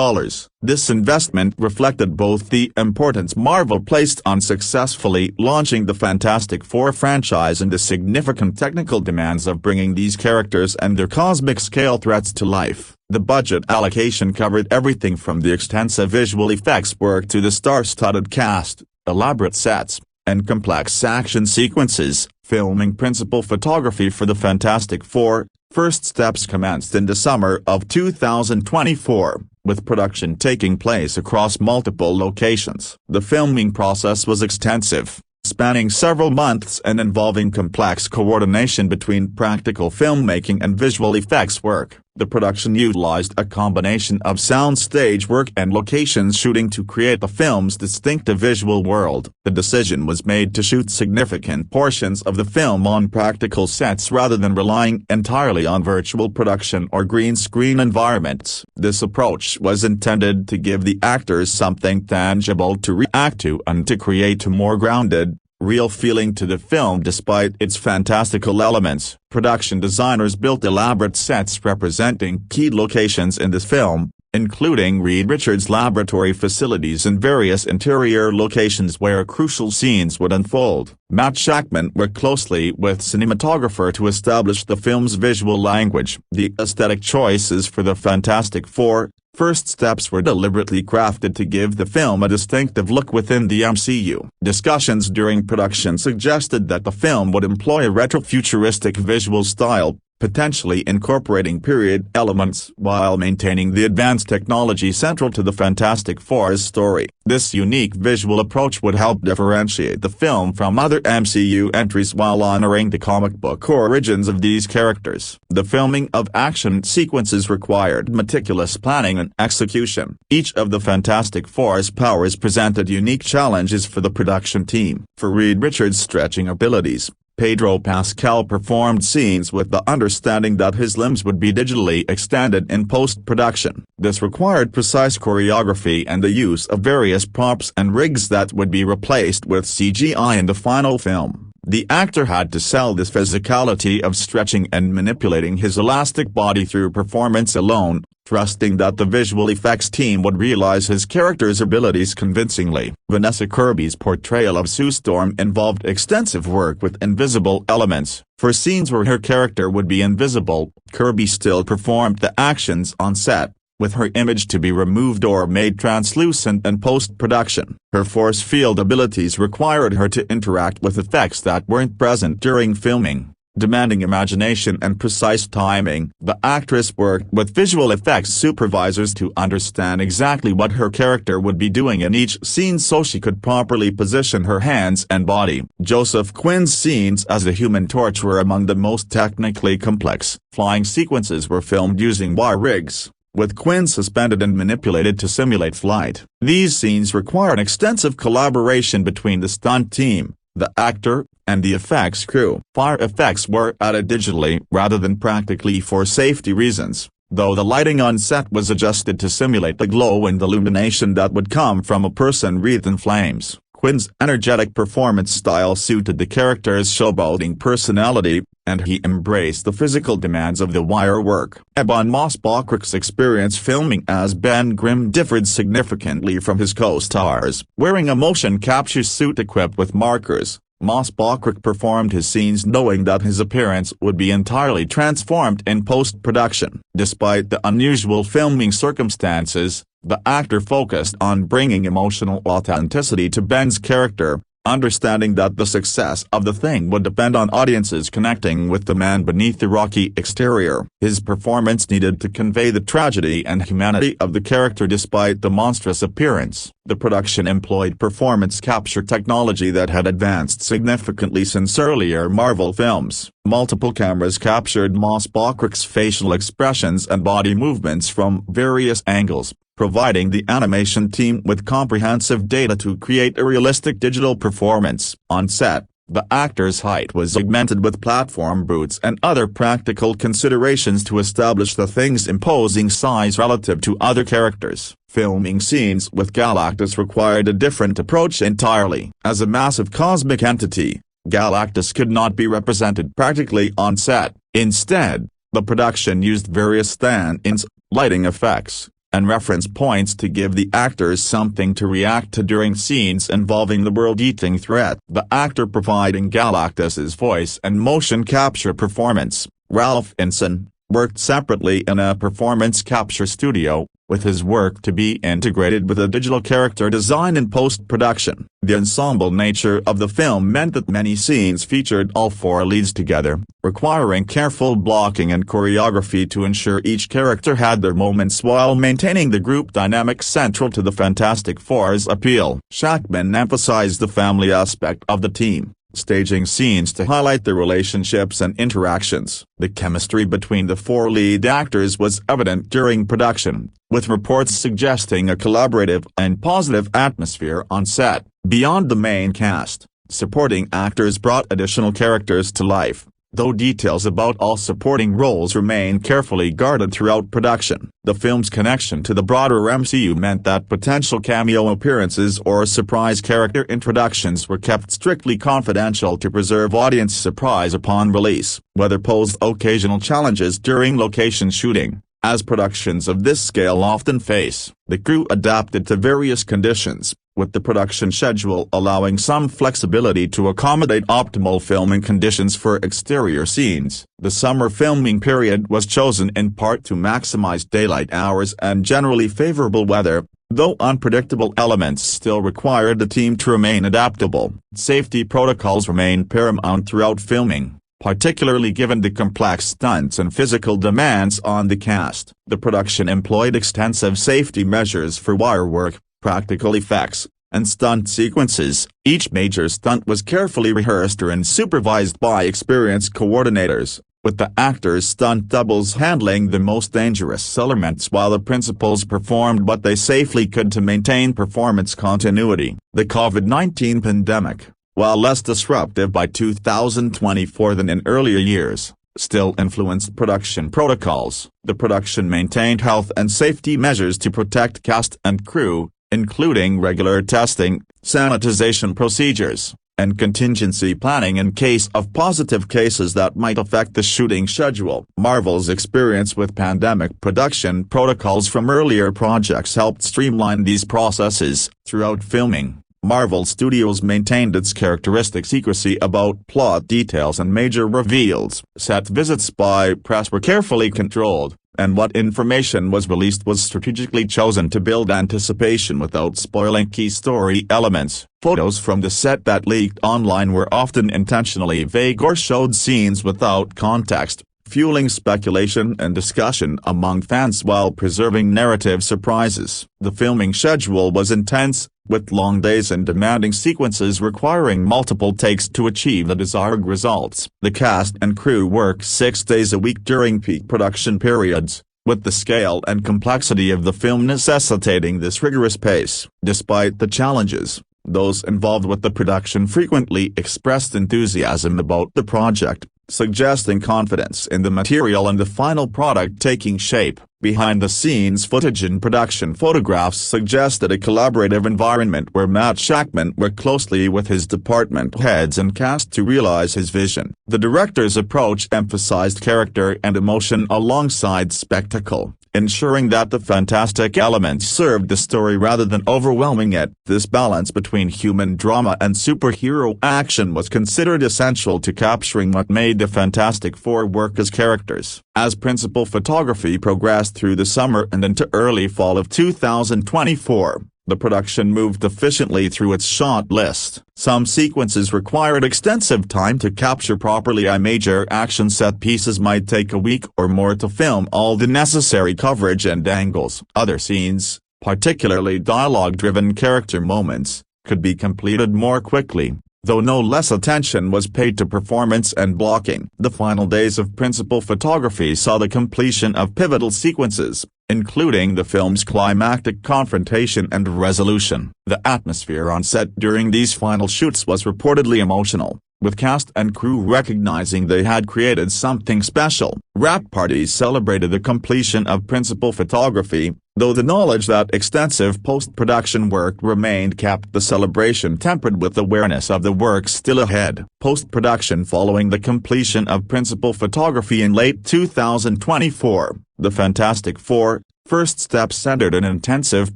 This investment reflected both the importance Marvel placed on successfully launching the Fantastic Four franchise and the significant technical demands of bringing these characters and their cosmic-scale threats to life. The budget allocation covered everything from the extensive visual effects work to the star-studded cast, elaborate sets, and complex action sequences. Filming principal photography for the Fantastic Four, First Steps commenced in the summer of 2024, with production taking place across multiple locations. The filming process was extensive, spanning several months and involving complex coordination between practical filmmaking and visual effects work. The production utilized a combination of soundstage work and locations shooting to create the film's distinctive visual world. The decision was made to shoot significant portions of the film on practical sets rather than relying entirely on virtual production or green screen environments. This approach was intended to give the actors something tangible to react to and to create a more grounded, real feeling to the film despite its fantastical elements. Production designers built elaborate sets representing key locations in this film, including Reed Richards' laboratory facilities and various interior locations where crucial scenes would unfold. Matt Shackman worked closely with cinematographer to establish the film's visual language. The aesthetic choices for the Fantastic Four, First Steps were deliberately crafted to give the film a distinctive look within the MCU. Discussions during production suggested that the film would employ a retro-futuristic visual style, potentially incorporating period elements while maintaining the advanced technology central to the Fantastic Four's story. This unique visual approach would help differentiate the film from other MCU entries while honoring the comic book origins of these characters. The filming of action sequences required meticulous planning and execution. Each of the Fantastic Four's powers presented unique challenges for the production team. For Reed Richards' stretching abilities, Pedro Pascal performed scenes with the understanding that his limbs would be digitally extended in post-production. This required precise choreography and the use of various props and rigs that would be replaced with CGI in the final film. The actor had to sell this physicality of stretching and manipulating his elastic body through performance alone, trusting that the visual effects team would realize his character's abilities convincingly. Vanessa Kirby's portrayal of Sue Storm involved extensive work with invisible elements. For scenes where her character would be invisible, Kirby still performed the actions on set, with her image to be removed or made translucent in post-production. Her force field abilities required her to interact with effects that weren't present during filming, demanding imagination and precise timing. The actress worked with visual effects supervisors to understand exactly what her character would be doing in each scene so she could properly position her hands and body. Joseph Quinn's scenes as the Human Torch were among the most technically complex. Flying sequences were filmed using wire rigs, with Quinn suspended and manipulated to simulate flight. These scenes required extensive collaboration between the stunt team, the actor, and the effects crew. Fire effects were added digitally rather than practically for safety reasons, though the lighting on set was adjusted to simulate the glow and illumination that would come from a person wreathed in flames. Quinn's energetic performance style suited the character's showboating personality, and he embraced the physical demands of the wire work. Ebon Moss-Bachrach's experience filming as Ben Grimm differed significantly from his co-stars. Wearing a motion capture suit equipped with markers, Moss-Bachrach performed his scenes knowing that his appearance would be entirely transformed in post-production. Despite the unusual filming circumstances, the actor focused on bringing emotional authenticity to Ben's character, understanding that the success of the thing would depend on audiences connecting with the man beneath the rocky exterior. His performance needed to convey the tragedy and humanity of the character despite the monstrous appearance. The production employed performance capture technology that had advanced significantly since earlier Marvel films. Multiple cameras captured Moss-Bachrach's facial expressions and body movements from various angles, providing the animation team with comprehensive data to create a realistic digital performance. On set, the actor's height was augmented with platform boots and other practical considerations to establish the thing's imposing size relative to other characters. Filming scenes with Galactus required a different approach entirely. As a massive cosmic entity, Galactus could not be represented practically on set. Instead, the production used various stand-ins, lighting effects, and reference points to give the actors something to react to during scenes involving the world-eating threat. The actor providing Galactus's voice and motion capture performance, Ralph Inson, worked separately in a performance capture studio, with his work to be integrated with a digital character design in post-production. The ensemble nature of the film meant that many scenes featured all four leads together, requiring careful blocking and choreography to ensure each character had their moments while maintaining the group dynamic central to the Fantastic Four's appeal. Shackman emphasized the family aspect of the team, staging scenes to highlight the relationships and interactions. The chemistry between the four lead actors was evident during production, with reports suggesting a collaborative and positive atmosphere on set. Beyond the main cast, supporting actors brought additional characters to life, though details about all supporting roles remain carefully guarded throughout production. The film's connection to the broader MCU meant that potential cameo appearances or surprise character introductions were kept strictly confidential to preserve audience surprise upon release. Weather posed occasional challenges during location shooting, as productions of this scale often face. The crew adapted to various conditions, with the production schedule allowing some flexibility to accommodate optimal filming conditions for exterior scenes. The summer filming period was chosen in part to maximize daylight hours and generally favorable weather, though unpredictable elements still required the team to remain adaptable. Safety protocols remained paramount throughout filming, particularly given the complex stunts and physical demands on the cast. The production employed extensive safety measures for wire work, practical effects, and stunt sequences. Each major stunt was carefully rehearsed and supervised by experienced coordinators, with the actors' stunt doubles handling the most dangerous elements while the principals performed what they safely could to maintain performance continuity. The COVID-19 pandemic, while less disruptive by 2024 than in earlier years, still influenced production protocols. The production maintained health and safety measures to protect cast and crew, including regular testing, sanitization procedures, and contingency planning in case of positive cases that might affect the shooting schedule. Marvel's experience with pandemic production protocols from earlier projects helped streamline these processes. Throughout filming, Marvel Studios maintained its characteristic secrecy about plot details and major reveals. Set visits by press were carefully controlled, and what information was released was strategically chosen to build anticipation without spoiling key story elements. Photos from the set that leaked online were often intentionally vague or showed scenes without context, fueling speculation and discussion among fans while preserving narrative surprises. The filming schedule was intense, with long days and demanding sequences requiring multiple takes to achieve the desired results. The cast and crew worked 6 days a week during peak production periods, with the scale and complexity of the film necessitating this rigorous pace. Despite the challenges, those involved with the production frequently expressed enthusiasm about the project, suggesting confidence in the material and the final product taking shape. Behind-the-scenes footage and production photographs suggested a collaborative environment where Matt Shakman worked closely with his department heads and cast to realize his vision. The director's approach emphasized character and emotion alongside spectacle, ensuring that the fantastic elements served the story rather than overwhelming it. This balance between human drama and superhero action was considered essential to capturing what made the Fantastic Four work as characters. As principal photography progressed through the summer and into early fall of 2024, the production moved efficiently through its shot list. Some sequences required extensive time to capture properly. Major action set pieces might take a week or more to film all the necessary coverage and angles. Other scenes, particularly dialogue-driven character moments, could be completed more quickly, though no less attention was paid to performance and blocking. The final days of principal photography saw the completion of pivotal sequences, including the film's climactic confrontation and resolution. The atmosphere on set during these final shoots was reportedly emotional, with cast and crew recognizing they had created something special. Wrap parties celebrated the completion of principal photography, though the knowledge that extensive post-production work remained kept the celebration tempered with awareness of the work still ahead. Post-production following the completion of principal photography in late 2024, the Fantastic Four, First Step centered an intensive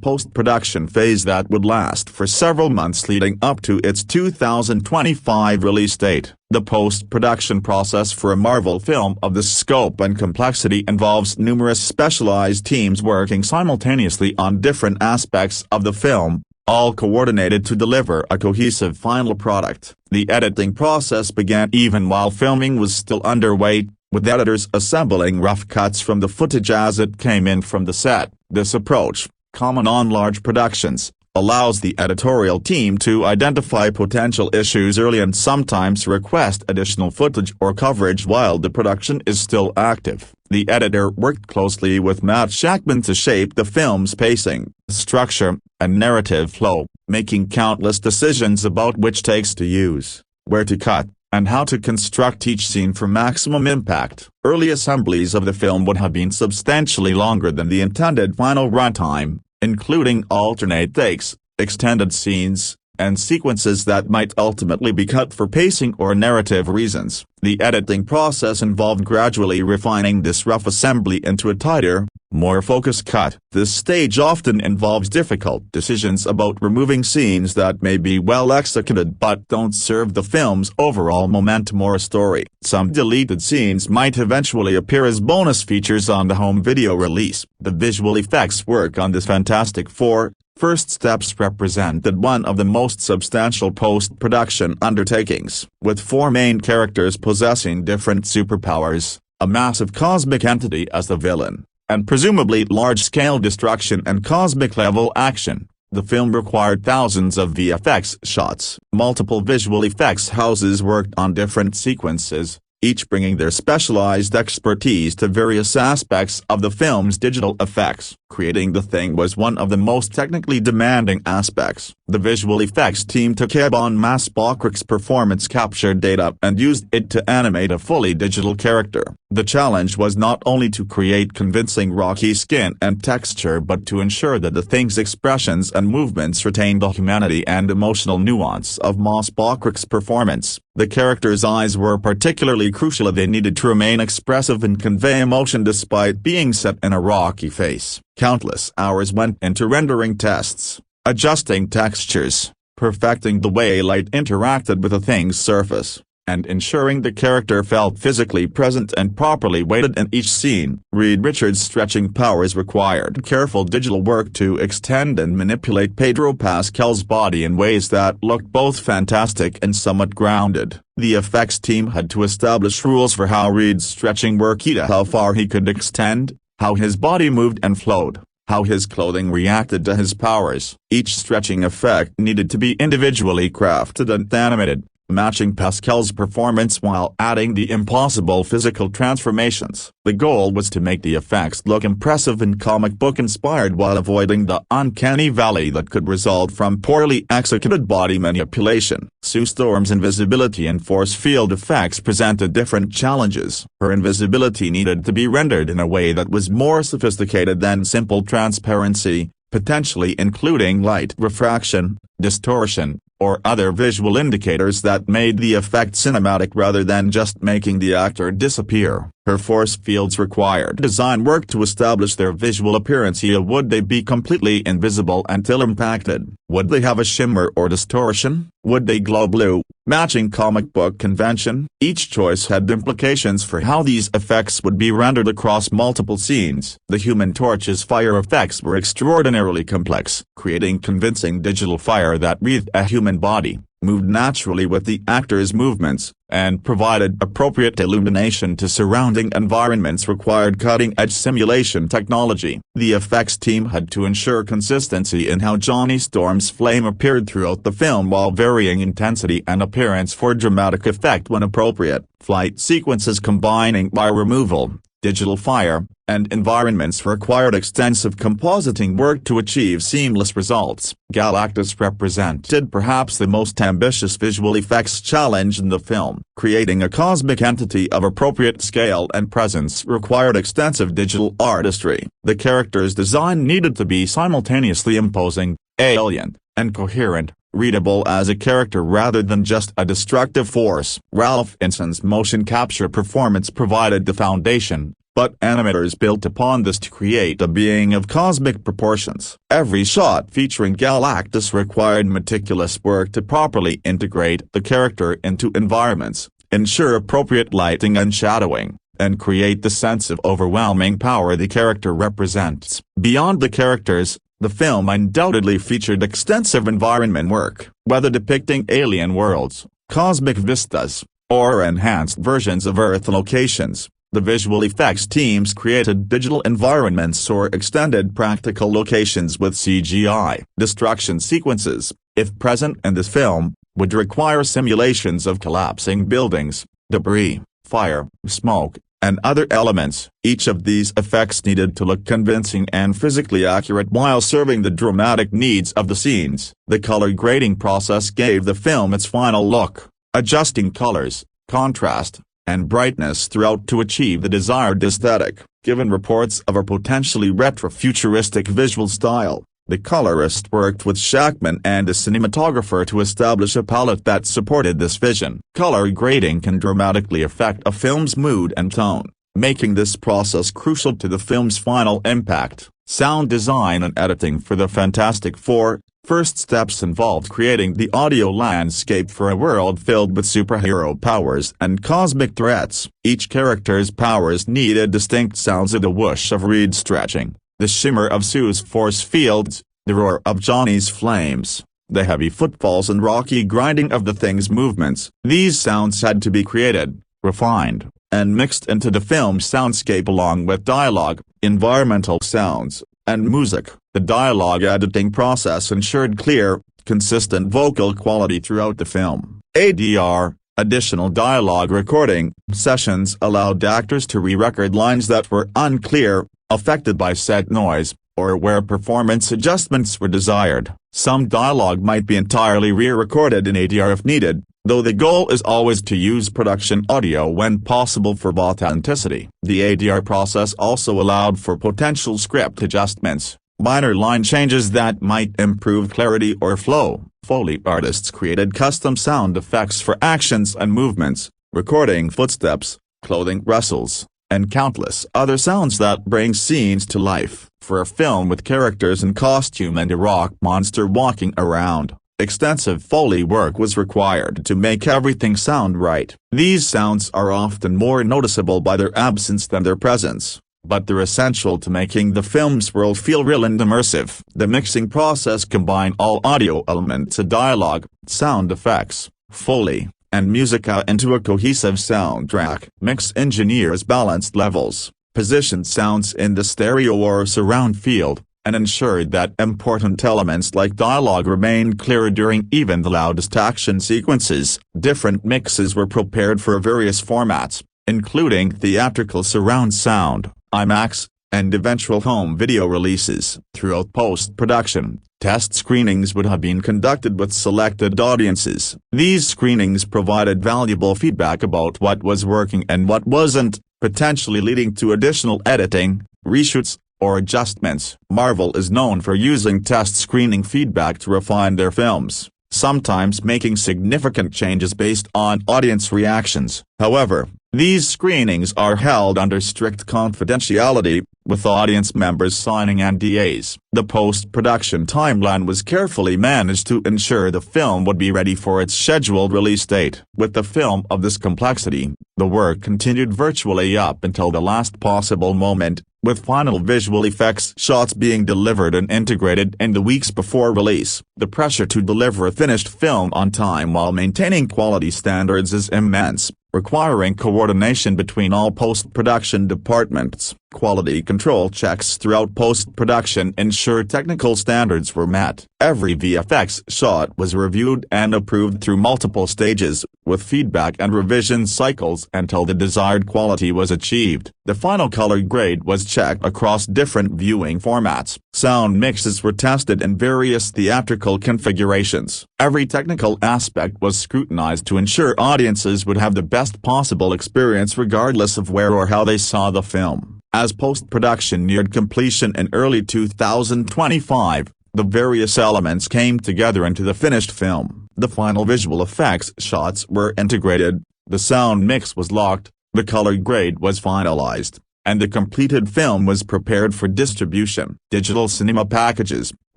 post-production phase that would last for several months leading up to its 2025 release date. The post-production process for a Marvel film of this scope and complexity involves numerous specialized teams working simultaneously on different aspects of the film, all coordinated to deliver a cohesive final product. The editing process began even while filming was still underway, with editors assembling rough cuts from the footage as it came in from the set. This approach, common on large productions, allows the editorial team to identify potential issues early and sometimes request additional footage or coverage while the production is still active. The editor worked closely with Matt Shakman to shape the film's pacing, structure, and narrative flow, making countless decisions about which takes to use, where to cut, and how to construct each scene for maximum impact. Early assemblies of the film would have been substantially longer than the intended final runtime, including alternate takes, extended scenes, and sequences that might ultimately be cut for pacing or narrative reasons. The editing process involved gradually refining this rough assembly into a tighter, more focused cut. This stage often involves difficult decisions about removing scenes that may be well executed but don't serve the film's overall momentum or story. Some deleted scenes might eventually appear as bonus features on the home video release. The visual effects work on this Fantastic Four, First Steps represented one of the most substantial post-production undertakings. With four main characters possessing different superpowers, a massive cosmic entity as the villain, and presumably large-scale destruction and cosmic-level action, the film required thousands of VFX shots. Multiple visual effects houses worked on different sequences, each bringing their specialized expertise to various aspects of the film's digital effects. Creating the thing was one of the most technically demanding aspects. The visual effects team took care on Mass Bokrick's performance capture data and used it to animate a fully digital character. The challenge was not only to create convincing rocky skin and texture but to ensure that the thing's expressions and movements retained the humanity and emotional nuance of Mass Bokrick's performance. The character's eyes were particularly crucial as they needed to remain expressive and convey emotion despite being set in a rocky face. Countless hours went into rendering tests, adjusting textures, perfecting the way light interacted with a thing's surface, and ensuring the character felt physically present and properly weighted in each scene. Reed Richards' stretching powers required careful digital work to extend and manipulate Pedro Pascal's body in ways that looked both fantastic and somewhat grounded. The effects team had to establish rules for how Reed's stretching worked, how far he could extend, how his body moved and flowed, how his clothing reacted to his powers. Each stretching effect needed to be individually crafted and animated, matching Pascal's performance while adding the impossible physical transformations. The goal was to make the effects look impressive and comic book inspired while avoiding the uncanny valley that could result from poorly executed body manipulation. Sue Storm's invisibility and force field effects presented different challenges. Her invisibility needed to be rendered in a way that was more sophisticated than simple transparency, potentially including light refraction, distortion, or other visual indicators that made the effect cinematic rather than just making the actor disappear. Her force fields required design work to establish their visual appearance. Would they be completely invisible until impacted? Would they have a shimmer or distortion? Would they glow blue, matching comic book convention? Each choice had implications for how these effects would be rendered across multiple scenes. The Human Torch's fire effects were extraordinarily complex, creating convincing digital fire that breathed a human body, moved naturally with the actor's movements, and provided appropriate illumination to surrounding environments required cutting-edge simulation technology. The effects team had to ensure consistency in how Johnny Storm's flame appeared throughout the film while varying intensity and appearance for dramatic effect when appropriate. Flight sequences combining fire removal, digital fire, and environments required extensive compositing work to achieve seamless results. Galactus represented perhaps the most ambitious visual effects challenge in the film. Creating a cosmic entity of appropriate scale and presence required extensive digital artistry. The character's design needed to be simultaneously imposing, alien, and coherent, readable as a character rather than just a destructive force. Ralph Inson's motion capture performance provided the foundation, but animators built upon this to create a being of cosmic proportions. Every shot featuring Galactus required meticulous work to properly integrate the character into environments, ensure appropriate lighting and shadowing, and create the sense of overwhelming power the character represents. Beyond the characters, the film undoubtedly featured extensive environment work, whether depicting alien worlds, cosmic vistas, or enhanced versions of Earth locations. The visual effects teams created digital environments or extended practical locations with CGI. Destruction sequences, if present in this film, would require simulations of collapsing buildings, debris, fire, smoke, and other elements. Each of these effects needed to look convincing and physically accurate while serving the dramatic needs of the scenes. The color grading process gave the film its final look, adjusting colors, contrast, and brightness throughout to achieve the desired aesthetic. Given reports of a potentially retro-futuristic visual style, the colorist worked with Shackman and a cinematographer to establish a palette that supported this vision. Color grading can dramatically affect a film's mood and tone, making this process crucial to the film's final impact. Sound design and editing for the Fantastic Four. First steps involved creating the audio landscape for a world filled with superhero powers and cosmic threats. Each character's powers needed distinct sounds: the whoosh of Reed stretching, the shimmer of Sue's force fields, the roar of Johnny's flames, the heavy footfalls and rocky grinding of the Thing's movements. These sounds had to be created, refined, and mixed into the film's soundscape along with dialogue, environmental sounds, and music. The dialogue editing process ensured clear, consistent vocal quality throughout the film. ADR, additional dialogue recording sessions allowed actors to re-record lines that were unclear, affected by set noise, or where performance adjustments were desired. Some dialogue might be entirely re-recorded in ADR if needed, though the goal is always to use production audio when possible for authenticity. The ADR process also allowed for potential script adjustments, minor line changes that might improve clarity or flow. Foley artists created custom sound effects for actions and movements, recording footsteps, clothing rustles, and countless other sounds that bring scenes to life. For a film with characters in costume and a rock monster walking around, Extensive Foley work was required to make everything sound right. These sounds are often more noticeable by their absence than their presence, but they're essential to making the film's world feel real and immersive. The mixing process combines all audio elements, dialogue, sound effects, Foley, and music into a cohesive soundtrack. Mix engineers balanced levels, positioned sounds in the stereo or surround field, and ensured that important elements like dialogue remained clear during even the loudest action sequences. Different mixes were prepared for various formats, including theatrical surround sound, IMAX, and eventual home video releases. Throughout post-production, test screenings would have been conducted with selected audiences. These screenings provided valuable feedback about what was working and what wasn't, potentially leading to additional editing, reshoots, or adjustments. Marvel is known for using test screening feedback to refine their films, sometimes making significant changes based on audience reactions. However, these screenings are held under strict confidentiality, with audience members signing NDAs. The post-production timeline was carefully managed to ensure the film would be ready for its scheduled release date. With the film of this complexity, the work continued virtually up until the last possible moment, with final visual effects shots being delivered and integrated in the weeks before release. The pressure to deliver a finished film on time while maintaining quality standards is immense, requiring coordination between all post-production departments. Quality control checks throughout post-production ensure technical standards were met. Every VFX shot was reviewed and approved through multiple stages, with feedback and revision cycles until the desired quality was achieved. The final color grade was checked across different viewing formats. Sound mixes were tested in various theatrical configurations. Every technical aspect was scrutinized to ensure audiences would have the best possible experience regardless of where or how they saw the film. As post-production neared completion in early 2025, the various elements came together into the finished film. The final visual effects shots were integrated, the sound mix was locked, the color grade was finalized, and the completed film was prepared for distribution. Digital cinema packages,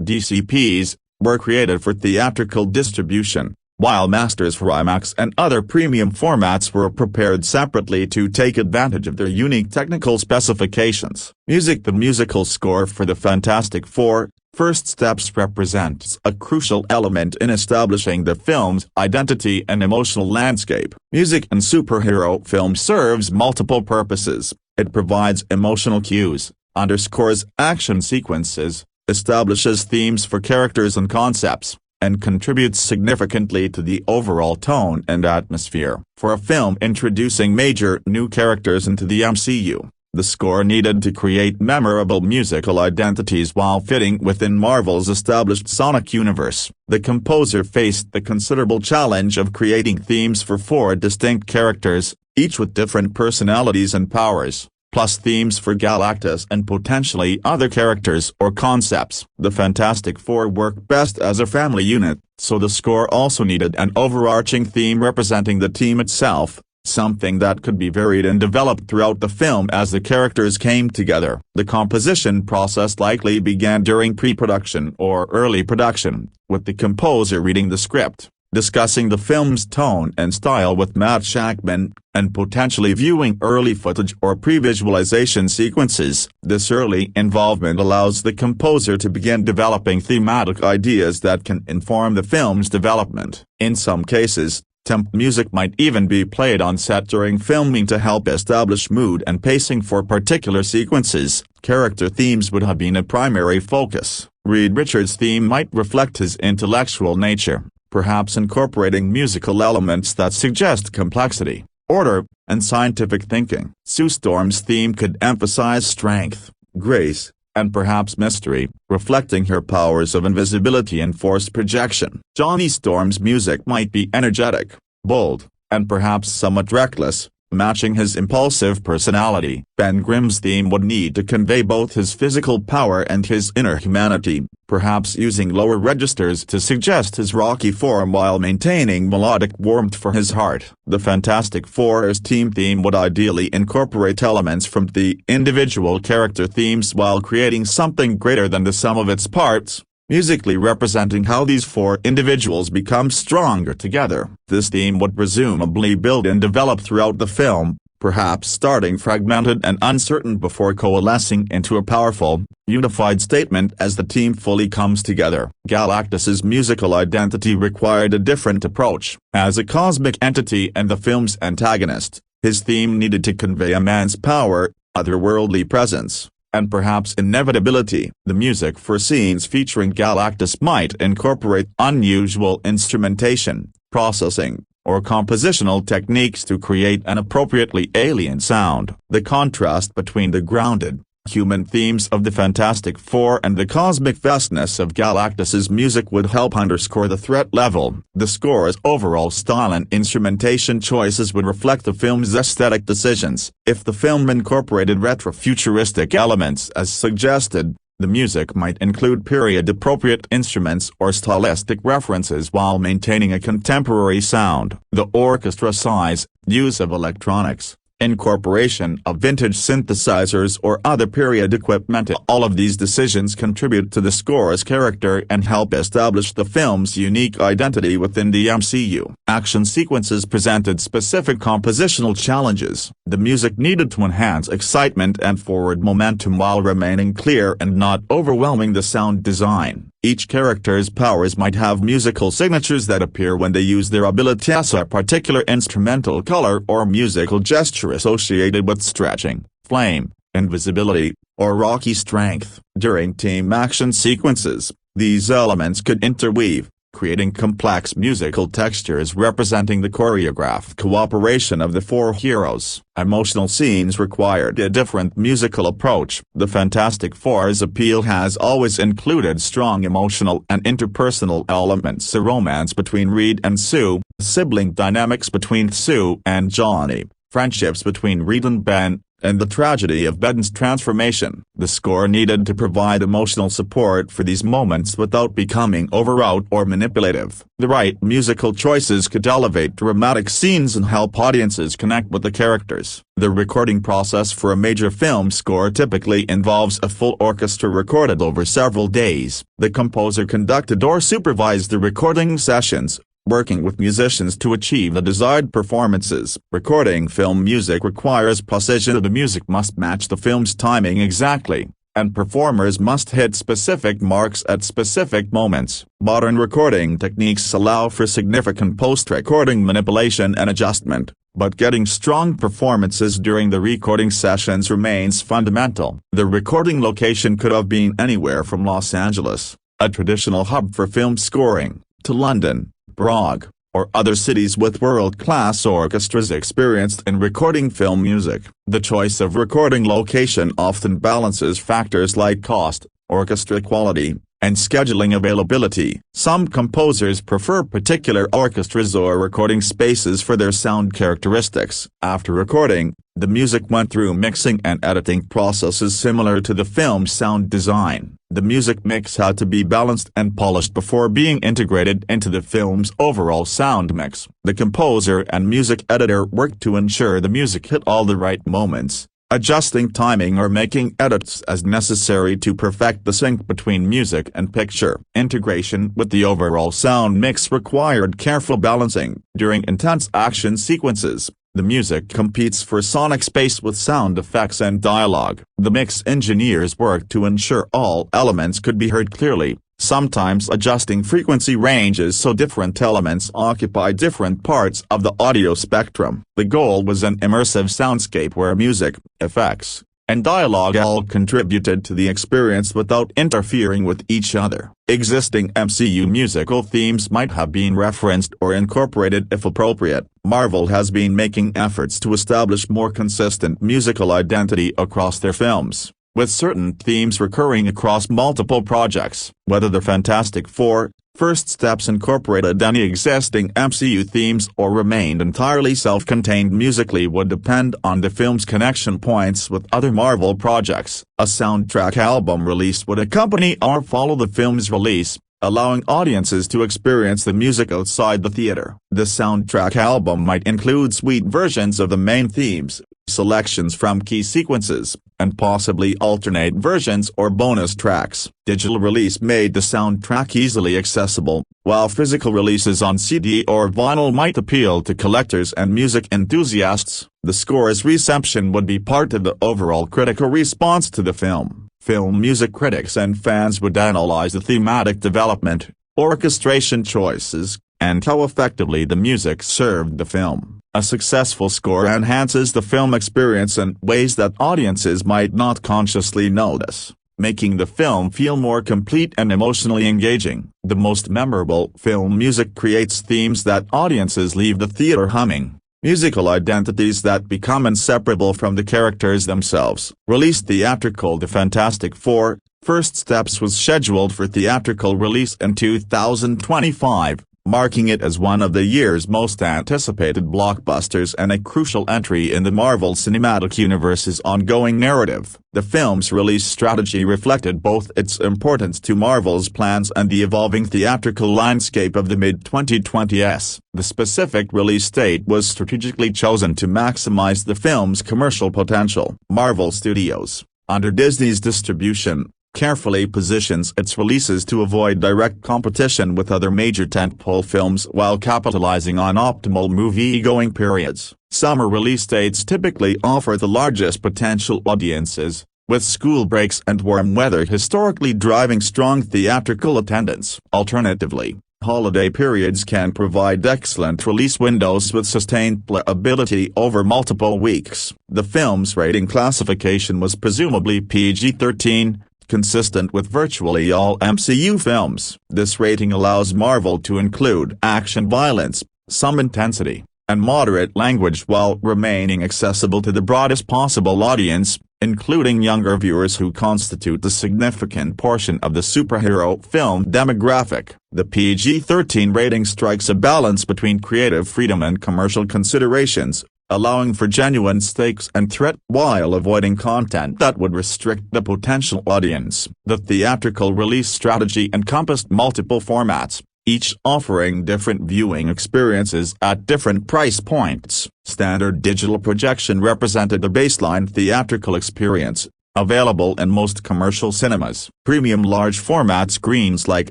DCPs, were created for theatrical distribution, while masters for IMAX and other premium formats were prepared separately to take advantage of their unique technical specifications. Music. The musical score for the Fantastic Four: First Steps represents a crucial element in establishing the film's identity and emotional landscape. Music in superhero films serves multiple purposes. It provides emotional cues, underscores action sequences, establishes themes for characters and concepts, and contributes significantly to the overall tone and atmosphere. For a film introducing major new characters into the MCU, the score needed to create memorable musical identities while fitting within Marvel's established sonic universe. The composer faced the considerable challenge of creating themes for 4 distinct characters, each with different personalities and powers, plus themes for Galactus and potentially other characters or concepts. The Fantastic Four work best as a family unit, so the score also needed an overarching theme representing the team itself, something that could be varied and developed throughout the film as the characters came together. The composition process likely began during pre-production or early production, with the composer reading the script, discussing the film's tone and style with Matt Shakman, and potentially viewing early footage or pre-visualization sequences. This early involvement allows the composer to begin developing thematic ideas that can inform the film's development. In some cases, temp music might even be played on set during filming to help establish mood and pacing for particular sequences. Character themes would have been a primary focus. Reed Richards' theme might reflect his intellectual nature, perhaps incorporating musical elements that suggest complexity, order, and scientific thinking. Sue Storm's theme could emphasize strength, grace, and perhaps mystery, reflecting her powers of invisibility and force projection. Johnny Storm's music might be energetic, bold, and perhaps somewhat reckless, matching his impulsive personality. Ben Grimm's theme would need to convey both his physical power and his inner humanity, perhaps using lower registers to suggest his rocky form while maintaining melodic warmth for his heart. The Fantastic Four's team theme would ideally incorporate elements from the individual character themes while creating something greater than the sum of its parts. musically representing how these four individuals become stronger together. This theme would presumably build and develop throughout the film, perhaps starting fragmented and uncertain before coalescing into a powerful, unified statement as the team fully comes together. Galactus's musical identity required a different approach. As a cosmic entity and the film's antagonist, his theme needed to convey a man's power, otherworldly presence, and perhaps inevitability. The music for scenes featuring Galactus might incorporate unusual instrumentation, processing, or compositional techniques to create an appropriately alien sound. The contrast between the grounded, human themes of the Fantastic Four and the cosmic vastness of Galactus's music would help underscore the threat level. The score's overall style and instrumentation choices would reflect the film's aesthetic decisions. If the film incorporated retro-futuristic elements as suggested, the music might include period-appropriate instruments or stylistic references while maintaining a contemporary sound. The orchestra size, use of electronics, incorporation of vintage synthesizers or other period equipment. All of these decisions contribute to the score's character and help establish the film's unique identity within the MCU. Action sequences presented specific compositional challenges. The music needed to enhance excitement and forward momentum while remaining clear and not overwhelming the sound design. Each character's powers might have musical signatures that appear when they use their abilities, a particular instrumental color or musical gesture associated with stretching, flame, invisibility, or rocky strength. During team action sequences, these elements could interweave, creating complex musical textures representing the choreographed cooperation of the four heroes. Emotional scenes required a different musical approach. The Fantastic Four's appeal has always included strong emotional and interpersonal elements. A romance between Reed and Sue, sibling dynamics between Sue and Johnny, friendships between Reed and Ben, and the tragedy of Ben's transformation. The score needed to provide emotional support for these moments without becoming overwrought or manipulative. The right musical choices could elevate dramatic scenes and help audiences connect with the characters. The recording process for a major film score typically involves a full orchestra recorded over several days. The composer conducted or supervised the recording sessions, working with musicians to achieve the desired performances. Recording film music requires precision. The music must match the film's timing exactly, and performers must hit specific marks at specific moments. Modern recording techniques allow for significant post-recording manipulation and adjustment, but getting strong performances during the recording sessions remains fundamental. The recording location could have been anywhere from Los Angeles, a traditional hub for film scoring, to London, Prague, or other cities with world-class orchestras experienced in recording film music. The choice of recording location often balances factors like cost, orchestra quality, and scheduling availability. Some composers prefer particular orchestras or recording spaces for their sound characteristics. After recording, the music went through mixing and editing processes similar to the film's sound design. The music mix had to be balanced and polished before being integrated into the film's overall sound mix. The composer and music editor worked to ensure the music hit all the right moments, adjusting timing or making edits as necessary to perfect the sync between music and picture. Integration with the overall sound mix required careful balancing. During intense action sequences, the music competes for sonic space with sound effects and dialogue. The mix engineers worked to ensure all elements could be heard clearly, sometimes adjusting frequency ranges so different elements occupy different parts of the audio spectrum. The goal was an immersive soundscape where music, effects, and dialogue all contributed to the experience without interfering with each other. Existing MCU musical themes might have been referenced or incorporated if appropriate. Marvel has been making efforts to establish more consistent musical identity across their films, with certain themes recurring across multiple projects. Whether the Fantastic Four, First Steps incorporated any existing MCU themes or remained entirely self-contained musically would depend on the film's connection points with other Marvel projects. A soundtrack album release would accompany or follow the film's release, allowing audiences to experience the music outside the theater. The soundtrack album might include suite versions of the main themes, selections from key sequences, and possibly alternate versions or bonus tracks. Digital release made the soundtrack easily accessible, while physical releases on CD or vinyl might appeal to collectors and music enthusiasts. The score's reception would be part of the overall critical response to the film. Film music critics and fans would analyze the thematic development, orchestration choices, and how effectively the music served the film. A successful score enhances the film experience in ways that audiences might not consciously notice, making the film feel more complete and emotionally engaging. The most memorable film music creates themes that audiences leave the theater humming, musical identities that become inseparable from the characters themselves. Released theatrical: The Fantastic Four: First Steps was scheduled for theatrical release in 2025. Marking it as one of the year's most anticipated blockbusters and a crucial entry in the Marvel Cinematic Universe's ongoing narrative. The film's release strategy reflected both its importance to Marvel's plans and the evolving theatrical landscape of the mid-2020s. The specific release date was strategically chosen to maximize the film's commercial potential. Marvel Studios, under Disney's distribution, carefully positions its releases to avoid direct competition with other major tentpole films while capitalizing on optimal movie-going periods. Summer release dates typically offer the largest potential audiences, with school breaks and warm weather historically driving strong theatrical attendance. Alternatively, holiday periods can provide excellent release windows with sustained playability over multiple weeks. The film's rating classification was presumably PG-13, consistent with virtually all MCU films. This rating allows Marvel to include action, violence, some intensity, and moderate language while remaining accessible to the broadest possible audience, including younger viewers who constitute a significant portion of the superhero film demographic. The PG-13 rating strikes a balance between creative freedom and commercial considerations, allowing for genuine stakes and threat while avoiding content that would restrict the potential audience. The theatrical release strategy encompassed multiple formats, each offering different viewing experiences at different price points. Standard digital projection represented the baseline theatrical experience, available in most commercial cinemas. Premium large format screens like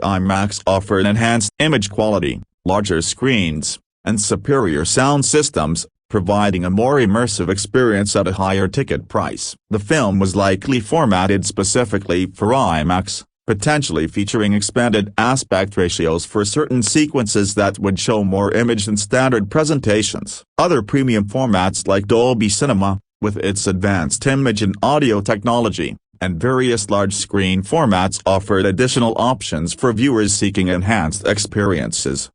IMAX offer an enhanced image quality, larger screens, and superior sound systems, providing a more immersive experience at a higher ticket price. The film was likely formatted specifically for IMAX, potentially featuring expanded aspect ratios for certain sequences that would show more image than standard presentations. Other premium formats like Dolby Cinema, with its advanced image and audio technology, and various large-screen formats offered additional options for viewers seeking enhanced experiences.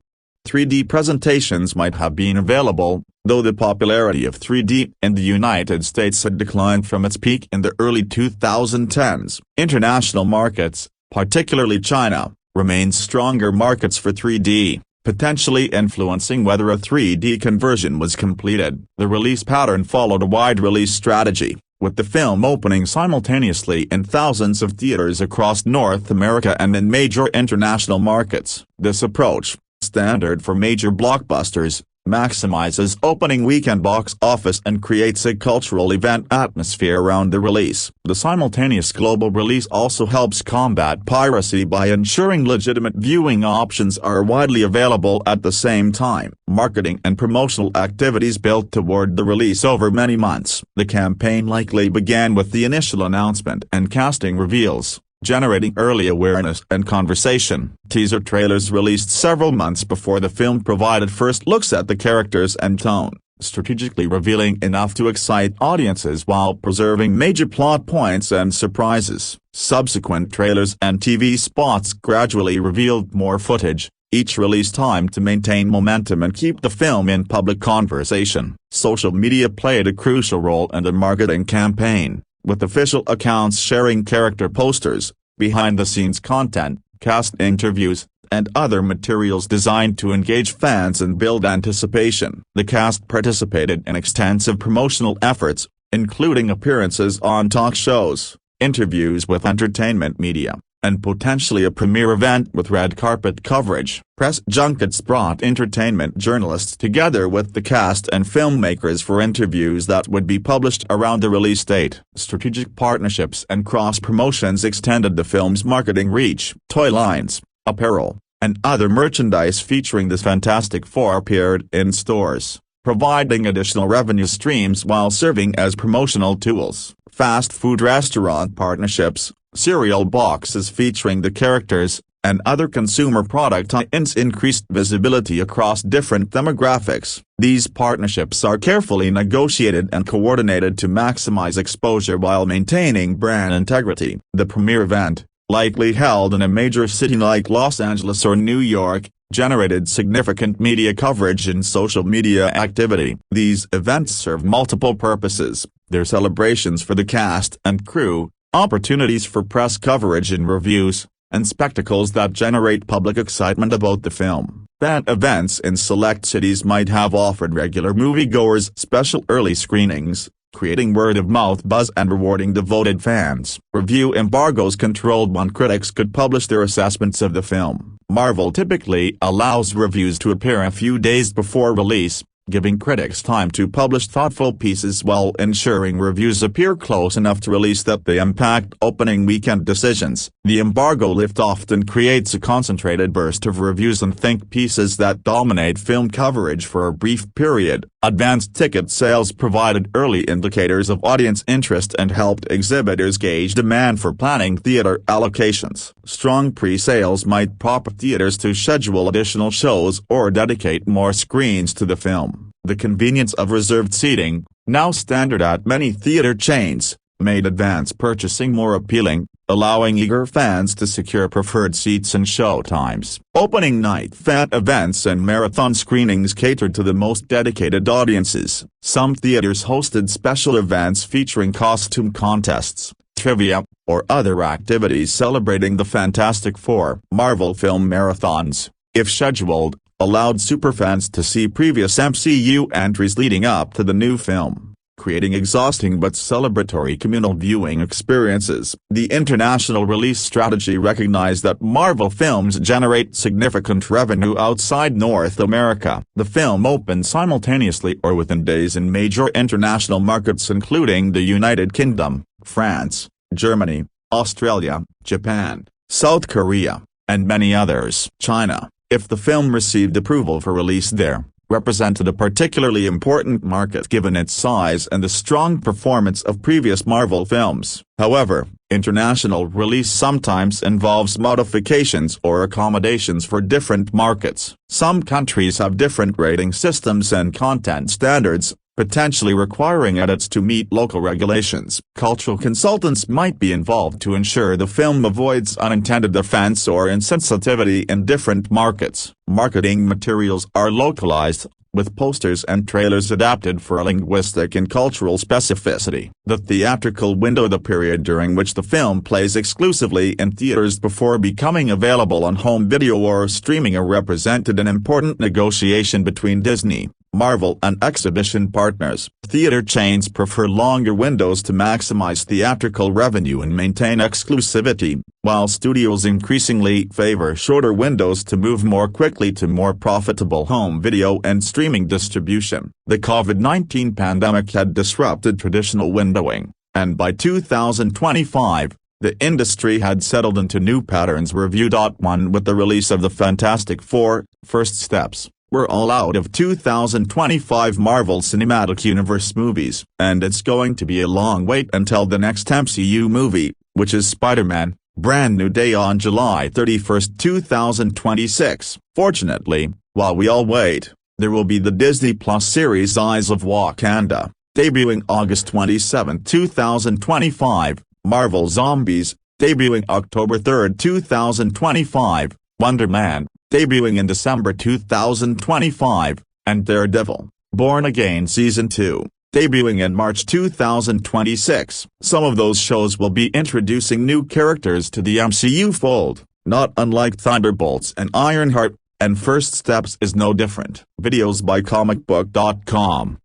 3D presentations might have been available, though the popularity of 3D in the United States had declined from its peak in the early 2010s. International markets, particularly China, remain stronger markets for 3D, potentially influencing whether a 3D conversion was completed. The release pattern followed a wide release strategy, with the film opening simultaneously in thousands of theaters across North America and in major international markets. This approach, standard for major blockbusters, maximizes opening weekend box office and creates a cultural event atmosphere around the release. The simultaneous global release also helps combat piracy by ensuring legitimate viewing options are widely available at the same time. Marketing and promotional activities built toward the release over many months. The campaign likely began with the initial announcement and casting reveals, generating early awareness and conversation. Teaser trailers released several months before the film provided first looks at the characters and tone, strategically revealing enough to excite audiences while preserving major plot points and surprises. Subsequent trailers and TV spots gradually revealed more footage, each release time to maintain momentum and keep the film in public conversation. Social media played a crucial role in the marketing campaign, with official accounts sharing character posters, behind-the-scenes content, cast interviews, and other materials designed to engage fans and build anticipation. The cast participated in extensive promotional efforts, including appearances on talk shows, interviews with entertainment media, and potentially a premiere event with red carpet coverage. Press junkets brought entertainment journalists together with the cast and filmmakers for interviews that would be published around the release date. Strategic partnerships and cross-promotions extended the film's marketing reach. Toy lines, apparel, and other merchandise featuring the Fantastic Four appeared in stores, providing additional revenue streams while serving as promotional tools. Fast food restaurant partnerships, cereal boxes featuring the characters, and other consumer product tie-ins increased visibility across different demographics. These partnerships are carefully negotiated and coordinated to maximize exposure while maintaining brand integrity. The premiere event, likely held in a major city like Los Angeles or New York, generated significant media coverage and social media activity. These events serve multiple purposes: they're celebrations for the cast and crew, opportunities for press coverage and reviews, and spectacles that generate public excitement about the film. Fan events in select cities might have offered regular moviegoers special early screenings, creating word-of-mouth buzz and rewarding devoted fans. Review embargoes controlled when critics could publish their assessments of the film. Marvel typically allows reviews to appear a few days before release, giving critics time to publish thoughtful pieces while ensuring reviews appear close enough to release that they impact opening weekend decisions. The embargo lift often creates a concentrated burst of reviews and think pieces that dominate film coverage for a brief period. Advanced ticket sales provided early indicators of audience interest and helped exhibitors gauge demand for planning theater allocations. Strong pre-sales might prompt theaters to schedule additional shows or dedicate more screens to the film. The convenience of reserved seating, now standard at many theater chains, made advance purchasing more appealing, allowing eager fans to secure preferred seats and showtimes. Opening night fan events and marathon screenings catered to the most dedicated audiences. Some theaters hosted special events featuring costume contests, trivia, or other activities celebrating the Fantastic Four. Marvel film marathons, if scheduled, allowed superfans to see previous MCU entries leading up to the new film, creating exhausting but celebratory communal viewing experiences. The international release strategy recognized that Marvel films generate significant revenue outside North America. The film opened simultaneously or within days in major international markets including the United Kingdom, France, Germany, Australia, Japan, South Korea, and many others. China, if the film received approval for release there, represented a particularly important market given its size and the strong performance of previous Marvel films. However, international release sometimes involves modifications or accommodations for different markets. Some countries have different rating systems and content standards, potentially requiring edits to meet local regulations. Cultural consultants might be involved to ensure the film avoids unintended offense or insensitivity in different markets. Marketing materials are localized, with posters and trailers adapted for linguistic and cultural specificity. The theatrical window, the period during which the film plays exclusively in theaters before becoming available on home video or streaming, represented an important negotiation between Disney, Marvel and exhibition partners. Theater chains prefer longer windows to maximize theatrical revenue and maintain exclusivity, while studios increasingly favor shorter windows to move more quickly to more profitable home video and streaming distribution. The COVID-19 pandemic had disrupted traditional windowing, and by 2025, the industry had settled into new patterns. Review.1 With the release of the Fantastic Four, first steps we're all out of 2025 Marvel Cinematic Universe movies, and it's going to be a long wait until the next MCU movie, which is Spider-Man: Brand New Day on July 31, 2026. Fortunately, while we all wait, there will be the Disney Plus series Eyes of Wakanda, debuting August 27, 2025, Marvel Zombies, debuting October 3, 2025, Wonder Man, debuting in December 2025, and Daredevil, Born Again Season 2, debuting in March 2026. Some of those shows will be introducing new characters to the MCU fold, not unlike Thunderbolts and Ironheart, and First Steps is no different. Videos by comicbook.com.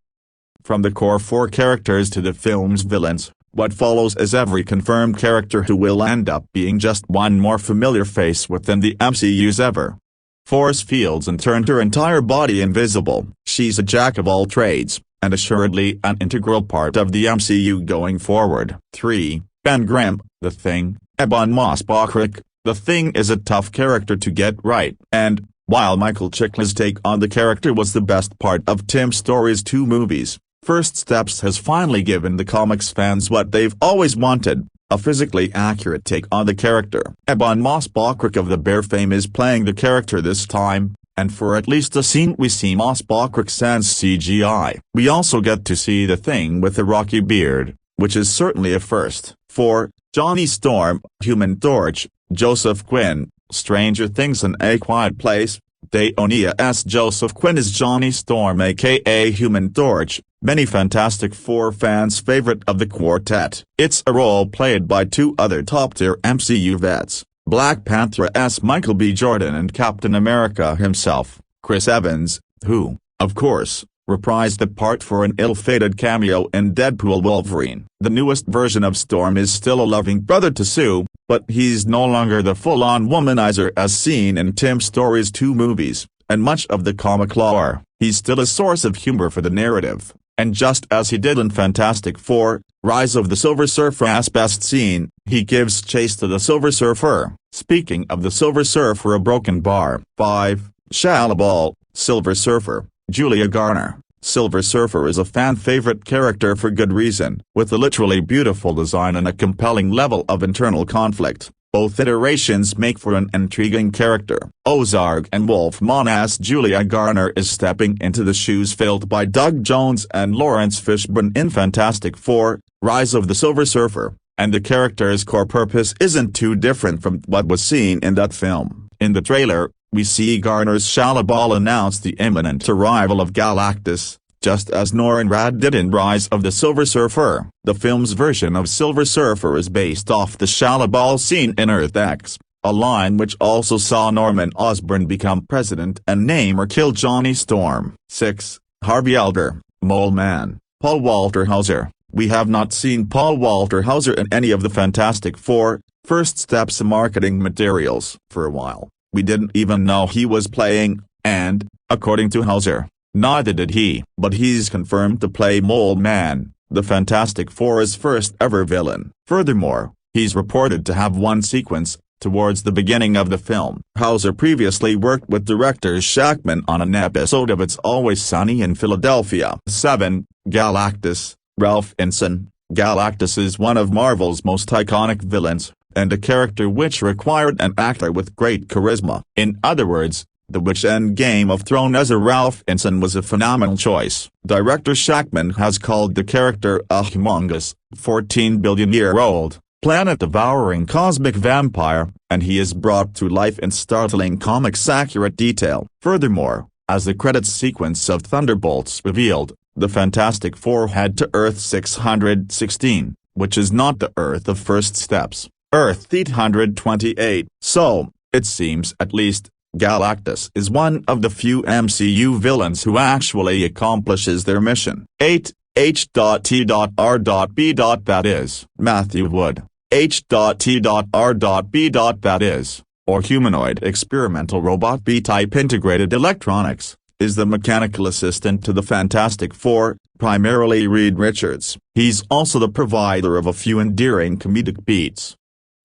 From the core 4 characters to the film's villains, What follows is every confirmed character who will end up being just one more familiar face within the MCU's ever force fields and turned her entire body invisible. She's a jack of all trades, and assuredly an integral part of the MCU going forward. 3. Ben Grimm, The Thing. Ebon Moss-Bachrach. The Thing is a tough character to get right, and, while Michael Chiklis' take on the character was the best part of Tim Story's 2 movies, First Steps has finally given the comics fans what they've always wanted, a physically accurate take on the character. Ebon Moss-Bachrach of the Bear fame is playing the character this time, and for at least a scene we see Moss-Bachrach sans CGI. We also get to see the Thing with a rocky beard, which is certainly a first. 4. Johnny Storm, Human Torch. Joseph Quinn, Stranger Things and A Quiet Place. Daonia S. Joseph Quinn is Johnny Storm aka Human Torch, many Fantastic Four fans' favorite of the quartet. It's a role played by 2 other top-tier MCU vets, Black Panther's Michael B. Jordan and Captain America himself, Chris Evans, who, of course, reprised the part for an ill-fated cameo in Deadpool Wolverine. The newest version of Storm is still a loving brother to Sue, but he's no longer the full-on womanizer as seen in Tim Story's 2 movies, and much of the comic lore. He's still a source of humor for the narrative, and just as he did in Fantastic Four, Rise of the Silver Surfer as best seen, he gives chase to the Silver Surfer. Speaking of the Silver Surfer, a broken bar. 5. Shia LaBeouf, Silver Surfer. Julia Garner. Silver Surfer is a fan-favorite character for good reason. With a literally beautiful design and a compelling level of internal conflict, both iterations make for an intriguing character. Ozark and Wolfman-as Julia Garner is stepping into the shoes filled by Doug Jones and Lawrence Fishburne in Fantastic Four, Rise of the Silver Surfer, and the character's core purpose isn't too different from what was seen in that film. In the trailer, we see Garner's Shia LaBeouf announce the imminent arrival of Galactus, just as Norrin Radd did in Rise of the Silver Surfer. The film's version of Silver Surfer is based off the Shia LaBeouf scene in Earth X, a line which also saw Norman Osborn become president and name or kill Johnny Storm. 6. Harvey Elder, Mole Man. Paul Walter Hauser. We have not seen Paul Walter Hauser in any of the Fantastic Four, First Steps marketing materials for a while. We didn't even know he was playing, and, according to Hauser, neither did he. But he's confirmed to play Mole Man, the Fantastic Four's first ever villain. Furthermore, he's reported to have one sequence, towards the beginning of the film. Hauser previously worked with director Shackman on an episode of It's Always Sunny in Philadelphia. 7. Galactus, Ralph Ineson. Galactus is one of Marvel's most iconic villains, and a character which required an actor with great charisma. In other words, the witch in Game of Thrones as a Ralph Ineson was a phenomenal choice. Director Shackman has called the character a humongous, 14-billion-year-old, planet-devouring cosmic vampire, and he is brought to life in startling comics-accurate detail. Furthermore, as the credits sequence of Thunderbolts revealed, the Fantastic Four head to Earth 616, which is not the Earth of First Steps, Earth 828. So, it seems at least, Galactus is one of the few MCU villains who actually accomplishes their mission. 8. H.T.R.B. That is, Matthew Wood. H.T.R.B. That is, or humanoid experimental robot B-type integrated electronics, is the mechanical assistant to the Fantastic Four, primarily Reed Richards. He's also the provider of a few endearing comedic beats.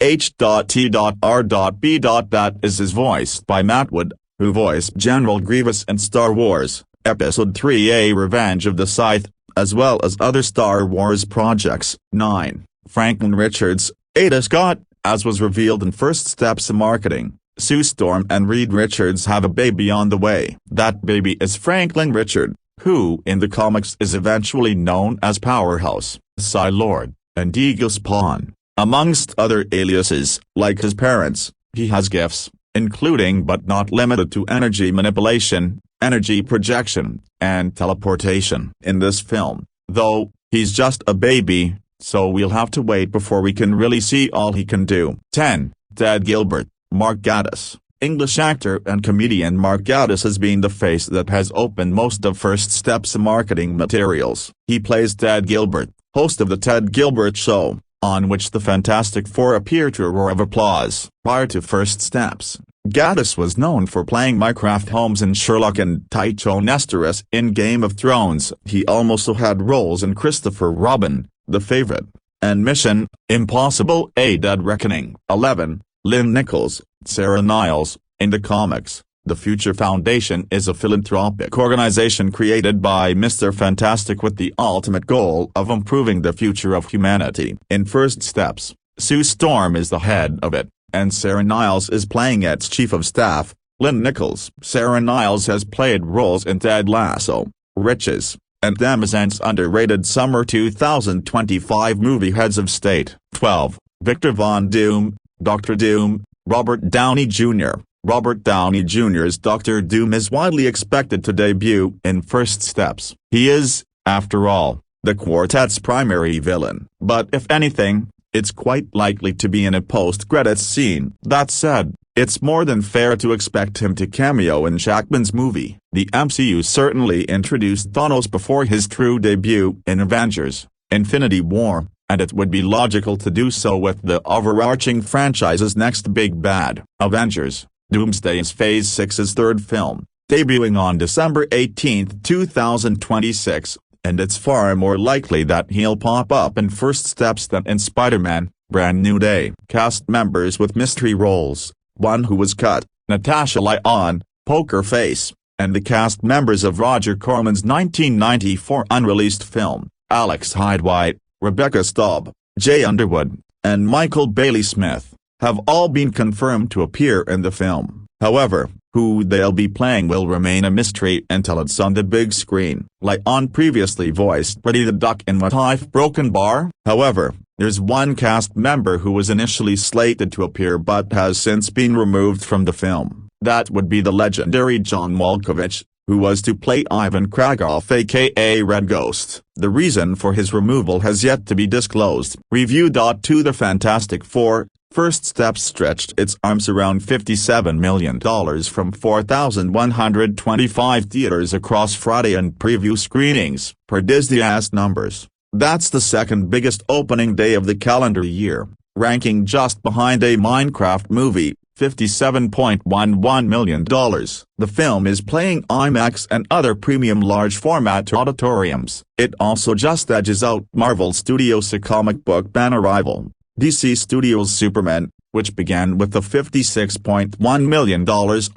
H.T.R.B. That is voiced by Matt Wood, who voiced General Grievous in Star Wars, Episode 3A Revenge of the Sith, as well as other Star Wars projects. 9. Franklin Richards, Ada Scott. As was revealed in First Steps marketing, Sue Storm and Reed Richards have a baby on the way. That baby is Franklin Richard, who in the comics is eventually known as Powerhouse, Psy-Lord, and Eagle Spawn. Amongst other aliases, like his parents, he has gifts, including but not limited to energy manipulation, energy projection, and teleportation. In this film, though, he's just a baby, so we'll have to wait before we can really see all he can do. 10. Ted Gilbert, Mark Gatiss. English actor and comedian Mark Gatiss has been the face that has opened most of First Steps marketing materials. He plays Ted Gilbert, host of The Ted Gilbert Show, on which the Fantastic Four appear to a roar of applause. Prior to First Steps, Gaddis was known for playing Mycroft Holmes in Sherlock and Tyrone Nestorus in Game of Thrones. He also had roles in Christopher Robin, The Favourite, and Mission: Impossible: A Dead Reckoning. 11. Lynn Nichols, Sarah Niles. In the comics, the Future Foundation is a philanthropic organization created by Mr. Fantastic with the ultimate goal of improving the future of humanity. In First Steps, Sue Storm is the head of it, and Sarah Niles is playing its chief of staff. Lynn Nichols. Sarah Niles has played roles in Ted Lasso, Riches, and Amazon's underrated summer 2025 movie Heads of State. 12. Victor Von Doom, Dr. Doom. Robert Downey Jr. Robert Downey Jr.'s Dr. Doom is widely expected to debut in First Steps. He is, after all, the quartet's primary villain. But if anything, it's quite likely to be in a post-credits scene. That said, it's more than fair to expect him to cameo in Jackman's movie. The MCU certainly introduced Thanos before his true debut in Avengers: Infinity War, and it would be logical to do so with the overarching franchise's next big bad. Avengers: Doomsday is Phase 6's third film, debuting on December 18, 2026, and it's far more likely that he'll pop up in First Steps than in Spider-Man: Brand New Day. Cast members with mystery roles: one who was cut, Natasha Lyonne, Poker Face, and the cast members of Roger Corman's 1994 unreleased film, Alex Hyde White, Rebecca Staub, Jay Underwood, and Michael Bailey Smith, have all been confirmed to appear in the film. However, who they'll be playing will remain a mystery until it's on the big screen. Lyonne previously voiced Freddy the Duck in What I've Broken Bar. However, there's one cast member who was initially slated to appear but has since been removed from the film. That would be the legendary John Malkovich, who was to play Ivan Kragoff aka Red Ghost. The reason for his removal has yet to be disclosed. Review. To The Fantastic Four, First Steps stretched its arms around $57 million from 4,125 theaters across Friday and preview screenings, per Disney's numbers. That's the second biggest opening day of the calendar year, ranking just behind a Minecraft movie, $57.11 million. The film is playing IMAX and other premium large-format auditoriums. It also just edges out Marvel Studios' comic book banner rival, DC Studios' Superman, which began with the $56.1 million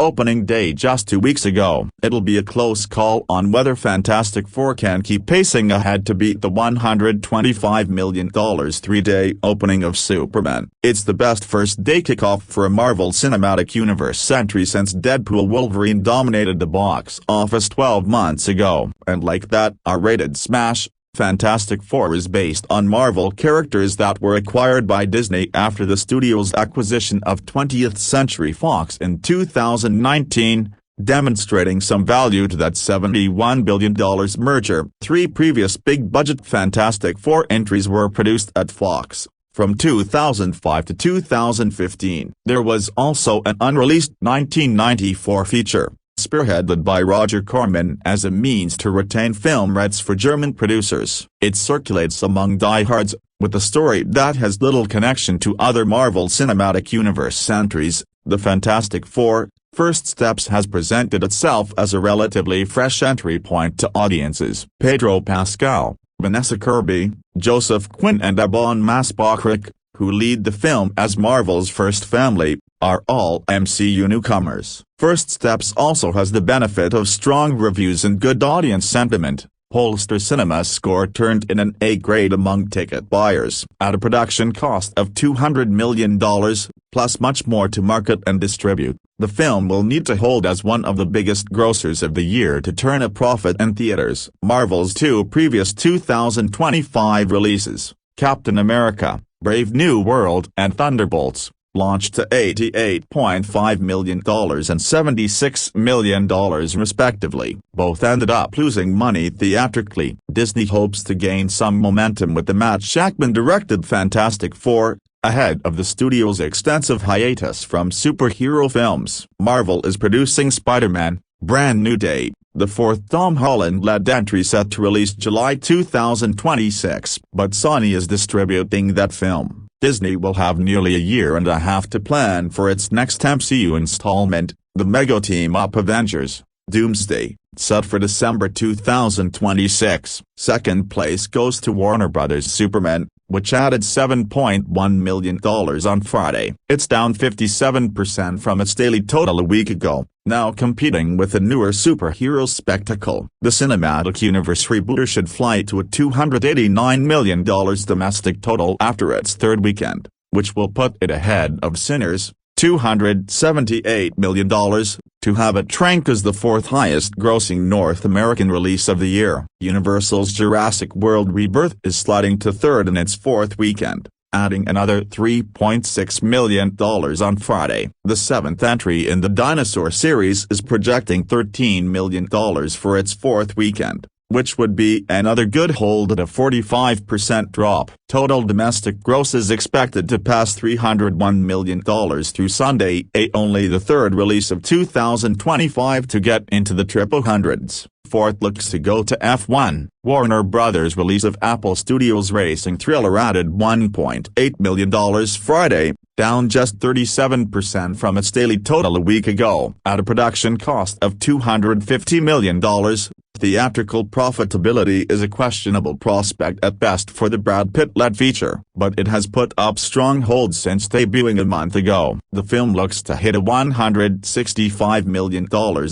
opening day just 2 weeks ago. It'll be a close call on whether Fantastic Four can keep pacing ahead to beat the $125 million three-day opening of Superman. It's the best first-day kickoff for a Marvel Cinematic Universe entry since Deadpool Wolverine dominated the box office 12 months ago. And like that R-rated smash, Fantastic Four is based on Marvel characters that were acquired by Disney after the studio's acquisition of 20th Century Fox in 2019, demonstrating some value to that $71 billion merger. 3 previous big-budget Fantastic Four entries were produced at Fox, from 2005 to 2015. There was also an unreleased 1994 feature, spearheaded by Roger Corman as a means to retain film rights for German producers. It circulates among diehards, with a story that has little connection to other Marvel Cinematic Universe entries. The Fantastic Four, First Steps has presented itself as a relatively fresh entry point to audiences. Pedro Pascal, Vanessa Kirby, Joseph Quinn and Ebon Moss-Bachrach, who lead the film as Marvel's first family, are all MCU newcomers. First Steps also has the benefit of strong reviews and good audience sentiment. Holster Cinema's score turned in an A grade among ticket buyers. At a production cost of $200 million, plus much more to market and distribute, the film will need to hold as one of the biggest grossers of the year to turn a profit in theaters. Marvel's 2 previous 2025 releases, Captain America: Brave New World and Thunderbolts, launched to $88.5 million and $76 million respectively. Both ended up losing money theatrically. Disney hopes to gain some momentum with the Matt Shakman-directed Fantastic Four, ahead of the studio's extensive hiatus from superhero films. Marvel is producing Spider-Man: Brand New Day, the fourth Tom Holland-led entry set to release July 2026. But Sony is distributing that film. Disney will have nearly a year and a half to plan for its next MCU installment, the mega team-up Avengers: Doomsday, set for December 2026. Second place goes to Warner Bros. Superman, which added $7.1 million on Friday. It's down 57% from its daily total a week ago, now competing with a newer superhero spectacle. The cinematic universe rebooter should fly to a $289 million domestic total after its third weekend, which will put it ahead of Sinners, $278 million, to have it rank as the fourth highest-grossing North American release of the year. Universal's Jurassic World Rebirth is sliding to third in its fourth weekend, adding another $3.6 million on Friday. The seventh entry in the dinosaur series is projecting $13 million for its fourth weekend, which would be another good hold at a 45% drop. Total domestic gross is expected to pass $301 million through Sunday, only the third release of 2025 to get into the triple hundreds. Fourth looks to go to F1. Warner Brothers' release of Apple Studios' racing thriller added $1.8 million Friday, down just 37% from its daily total a week ago. At a production cost of $250 million, theatrical profitability is a questionable prospect at best for the Brad Pitt-led feature, but it has put up strong holds since debuting a month ago. The film looks to hit a $165 million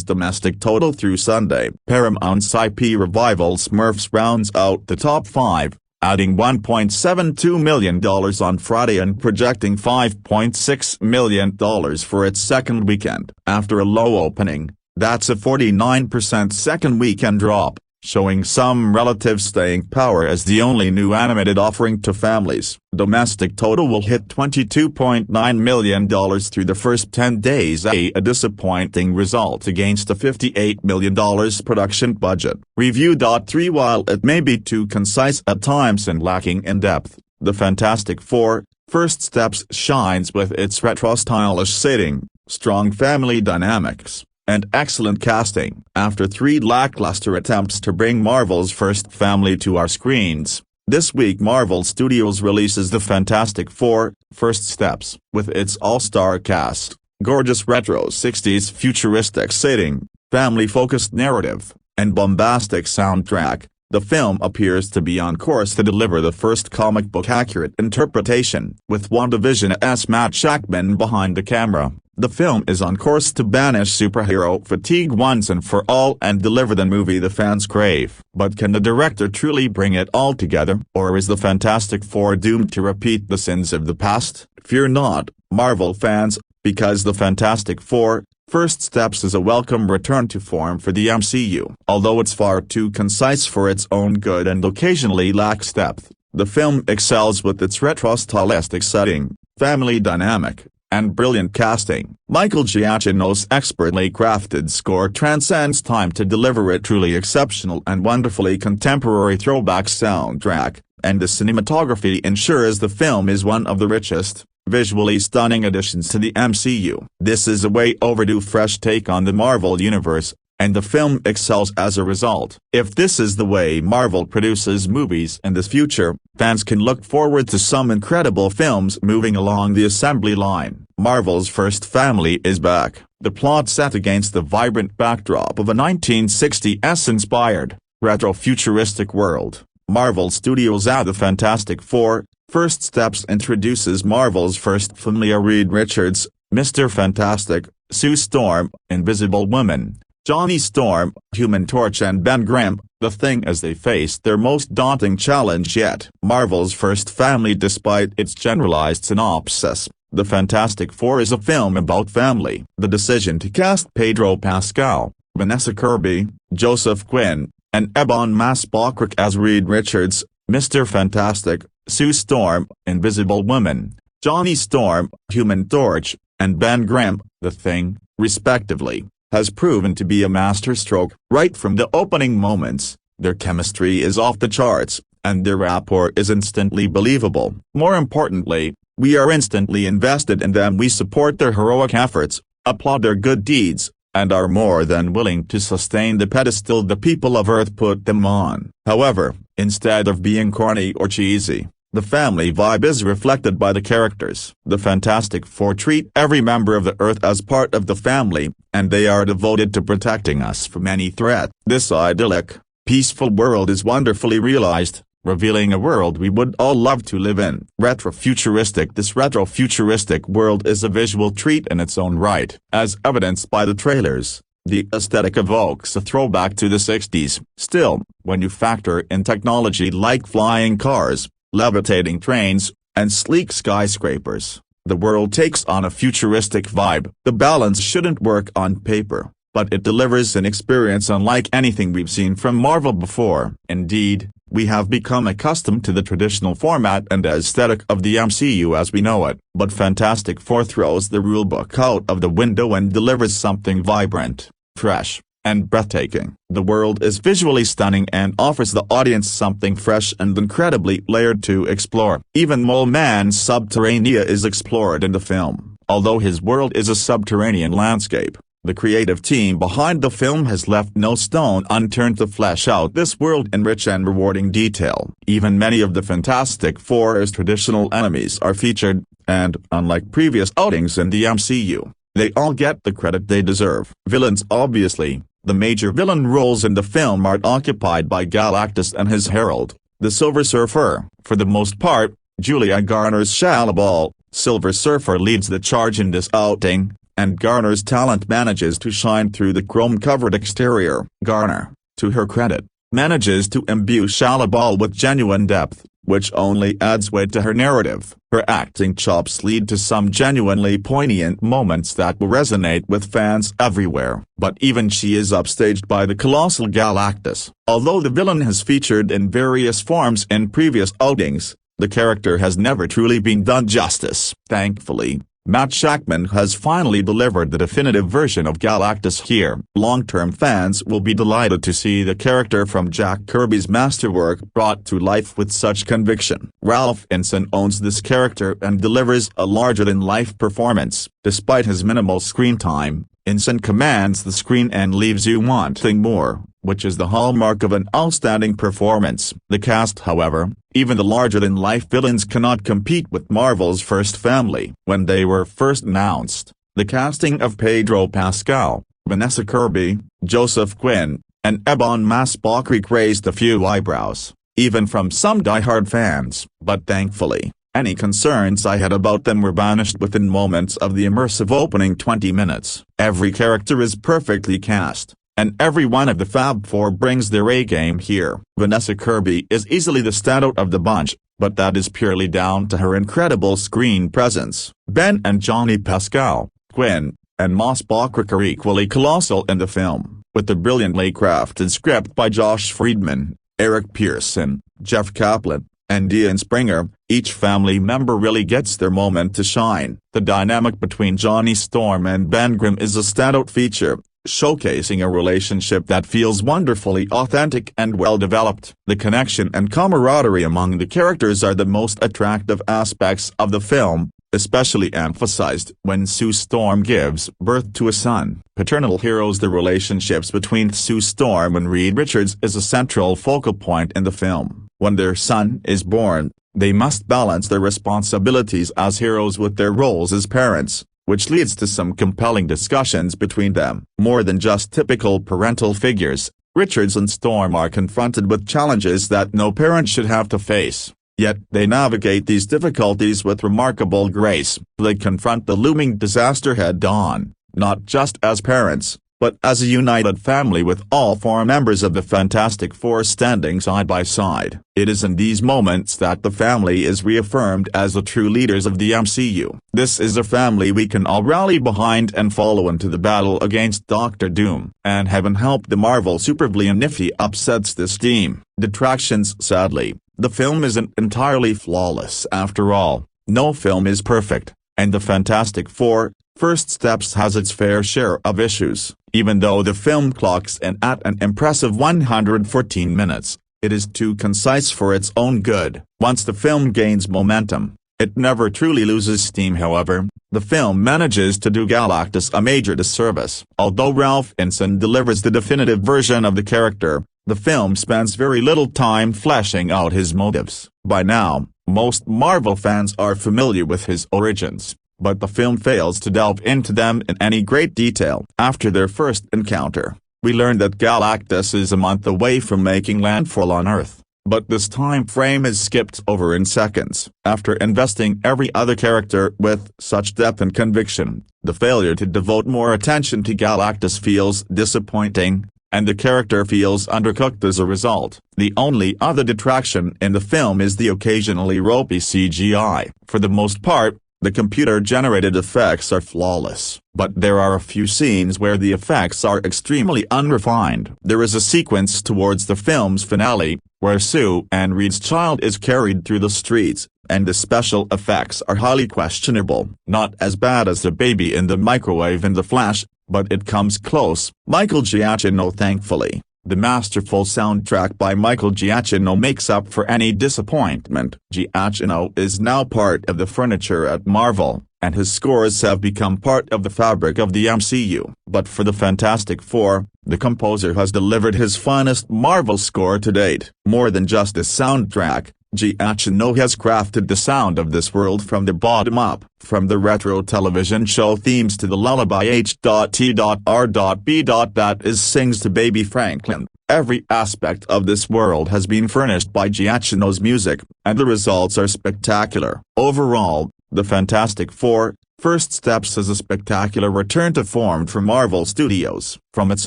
domestic total through Sunday. Paramount's IP revival Smurfs rounds out the top five, adding $1.72 million on Friday and projecting $5.6 million for its second weekend. After a low opening, that's a 49% second weekend drop, showing some relative staying power as the only new animated offering to families. Domestic total will hit $22.9 million through the first 10 days, a disappointing result against a $58 million production budget. Review.3 While it may be too concise at times and lacking in depth, The Fantastic Four: First Steps shines with its retro-stylish setting, strong family dynamics, and excellent casting. After three lackluster attempts to bring Marvel's first family to our screens, this week Marvel Studios releases The Fantastic Four: First Steps. With its all-star cast, gorgeous retro 60s futuristic setting, family-focused narrative, and bombastic soundtrack, the film appears to be on course to deliver the first comic book-accurate interpretation. With WandaVision's Matt Shakman behind the camera, the film is on course to banish superhero fatigue once and for all and deliver the movie the fans crave. But can the director truly bring it all together? Or is the Fantastic Four doomed to repeat the sins of the past? Fear not, Marvel fans, because the Fantastic Four: First Steps is a welcome return to form for the MCU. Although it's far too concise for its own good and occasionally lacks depth, the film excels with its retro-stylistic setting, family dynamic, and brilliant casting. Michael Giacchino's expertly crafted score transcends time to deliver a truly exceptional and wonderfully contemporary throwback soundtrack, and the cinematography ensures the film is one of the richest, visually stunning additions to the MCU. This is a way overdue fresh take on the Marvel Universe, and the film excels as a result. If this is the way Marvel produces movies in the future, fans can look forward to some incredible films moving along the assembly line. Marvel's first family is back. The plot set against the vibrant backdrop of a 1960s-inspired, retro-futuristic world. Marvel Studios' The Fantastic Four: First Steps introduces Marvel's first family: Reed Richards, Mr. Fantastic, Sue Storm, Invisible Woman, Johnny Storm, Human Torch, and Ben Grimm, the Thing, as they face their most daunting challenge yet. Marvel's first family. Despite its generalized synopsis, The Fantastic Four is a film about family. The decision to cast Pedro Pascal, Vanessa Kirby, Joseph Quinn, and Ebon Moss-Bachrach as Reed Richards, Mr. Fantastic, Sue Storm, Invisible Woman, Johnny Storm, Human Torch, and Ben Grimm, the Thing, respectively, has proven to be a masterstroke. Right from the opening moments, their chemistry is off the charts, and their rapport is instantly believable. More importantly, we are instantly invested in them. We support their heroic efforts, applaud their good deeds, and are more than willing to sustain the pedestal the people of Earth put them on. However, instead of being corny or cheesy, the family vibe is reflected by the characters. The Fantastic Four treat every member of the Earth as part of the family, and they are devoted to protecting us from any threat. This idyllic, peaceful world is wonderfully realized, revealing a world we would all love to live in. Retrofuturistic. This retrofuturistic world is a visual treat in its own right. As evidenced by the trailers, the aesthetic evokes a throwback to the 60s. Still, when you factor in technology like flying cars, levitating trains, and sleek skyscrapers, the world takes on a futuristic vibe. The balance shouldn't work on paper, but it delivers an experience unlike anything we've seen from Marvel before. Indeed, we have become accustomed to the traditional format and aesthetic of the MCU as we know it, but Fantastic Four throws the rulebook out of the window and delivers something vibrant, fresh, and breathtaking. The world is visually stunning and offers the audience something fresh and incredibly layered to explore. Even Mole Man's subterranea is explored in the film. Although his world is a subterranean landscape, the creative team behind the film has left no stone unturned to flesh out this world in rich and rewarding detail. Even many of the Fantastic Four's traditional enemies are featured, and, unlike previous outings in the MCU, they all get the credit they deserve. Villains. Obviously, the major villain roles in the film are occupied by Galactus and his herald, the Silver Surfer. For the most part, Julia Garner's Shia LaBeouf, Silver Surfer, leads the charge in this outing, and Garner's talent manages to shine through the chrome-covered exterior. Garner, to her credit, manages to imbue Shia LaBeouf with genuine depth, which only adds weight to her narrative. Her acting chops lead to some genuinely poignant moments that will resonate with fans everywhere. But even she is upstaged by the colossal Galactus. Although the villain has featured in various forms in previous outings, the character has never truly been done justice. Thankfully, Matt Shakman has finally delivered the definitive version of Galactus here. Long-term fans will be delighted to see the character from Jack Kirby's masterwork brought to life with such conviction. Ralph Ineson owns this character and delivers a larger-than-life performance. Despite his minimal screen time, Ineson commands the screen and leaves you wanting more, which is the hallmark of an outstanding performance. The cast, however, even the larger-than-life villains, cannot compete with Marvel's first family. When they were first announced, the casting of Pedro Pascal, Vanessa Kirby, Joseph Quinn, and Ebon Moss-Bachrach raised a few eyebrows, even from some die-hard fans. But thankfully, any concerns I had about them were banished within moments of the immersive opening 20 minutes. Every character is perfectly cast, and every one of the Fab Four brings their A-game here. Vanessa Kirby is easily the standout of the bunch, but that is purely down to her incredible screen presence. Ben and Johnny Pascal, Quinn, and Moss-Bachrach are equally colossal in the film, with the brilliantly crafted script by Josh Friedman, Eric Pearson, Jeff Kaplan, and Ian Springer. Each family member really gets their moment to shine. The dynamic between Johnny Storm and Ben Grimm is a standout feature, showcasing a relationship that feels wonderfully authentic and well-developed. The connection and camaraderie among the characters are the most attractive aspects of the film, especially emphasized when Sue Storm gives birth to a son. Paternal heroes. The relationships between Sue Storm and Reed Richards is a central focal point in the film. When their son is born, they must balance their responsibilities as heroes with their roles as parents, which leads to some compelling discussions between them. More than just typical parental figures, Richards and Storm are confronted with challenges that no parent should have to face. Yet they navigate these difficulties with remarkable grace. They confront the looming disaster head-on, not just as parents, but as a united family, with all four members of the Fantastic Four standing side by side. It is in these moments that the family is reaffirmed as the true leaders of the MCU. This is a family we can all rally behind and follow into the battle against Doctor Doom. And heaven help the Marvel supervillain if he upsets this team. Detractions. Sadly, the film isn't entirely flawless after all. No film is perfect, and the Fantastic Four: First Steps has its fair share of issues. Even though the film clocks in at an impressive 114 minutes, it is too concise for its own good. Once the film gains momentum, It never truly loses steam. However, the film manages to do Galactus a major disservice. Although Ralph Ineson delivers the definitive version of the character, the film spends very little time fleshing out his motives. By now, most Marvel fans are familiar with his origins, but the film fails to delve into them in any great detail. After their first encounter, we learn that Galactus is a month away from making landfall on Earth, but this time frame is skipped over in seconds. After investing every other character with such depth and conviction, the failure to devote more attention to Galactus feels disappointing, and the character feels undercooked as a result. The only other detraction in the film is the occasionally ropey CGI. For the most part, the computer-generated effects are flawless, but there are a few scenes where the effects are extremely unrefined. There is a sequence towards the film's finale, where Sue and Reed's child is carried through the streets, and the special effects are highly questionable. Not as bad as the baby in the microwave in The Flash, but it comes close. Michael Giacchino. Thankfully, the masterful soundtrack by Michael Giacchino makes up for any disappointment. Giacchino is now part of the furniture at Marvel, and his scores have become part of the fabric of the MCU. But for the Fantastic Four, the composer has delivered his finest Marvel score to date. More than just a soundtrack, Giacchino has crafted the sound of this world from the bottom up. From the retro television show themes to the lullaby H.T.R.B. that is sings to Baby Franklin, every aspect of this world has been furnished by Giacchino's music, and the results are spectacular. Overall, The Fantastic Four: First Steps is a spectacular return to form for Marvel Studios. From its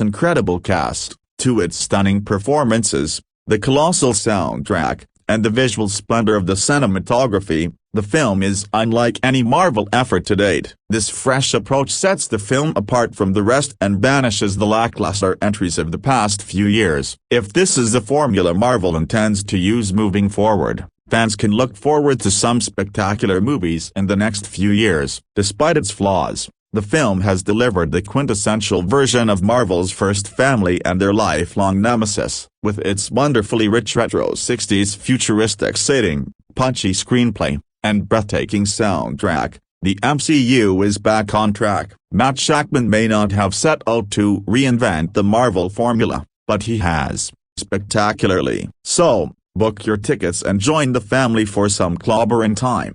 incredible cast, to its stunning performances, the colossal soundtrack, and the visual splendor of the cinematography, the film is unlike any Marvel effort to date. This fresh approach sets the film apart from the rest and banishes the lackluster entries of the past few years. If this is the formula Marvel intends to use moving forward, fans can look forward to some spectacular movies in the next few years. Despite its flaws, the film has delivered the quintessential version of Marvel's first family and their lifelong nemesis. With its wonderfully rich retro 60s futuristic setting, punchy screenplay, and breathtaking soundtrack, the MCU is back on track. Matt Shakman may not have set out to reinvent the Marvel formula, but he has, spectacularly. So, book your tickets and join the family for some clobberin' time.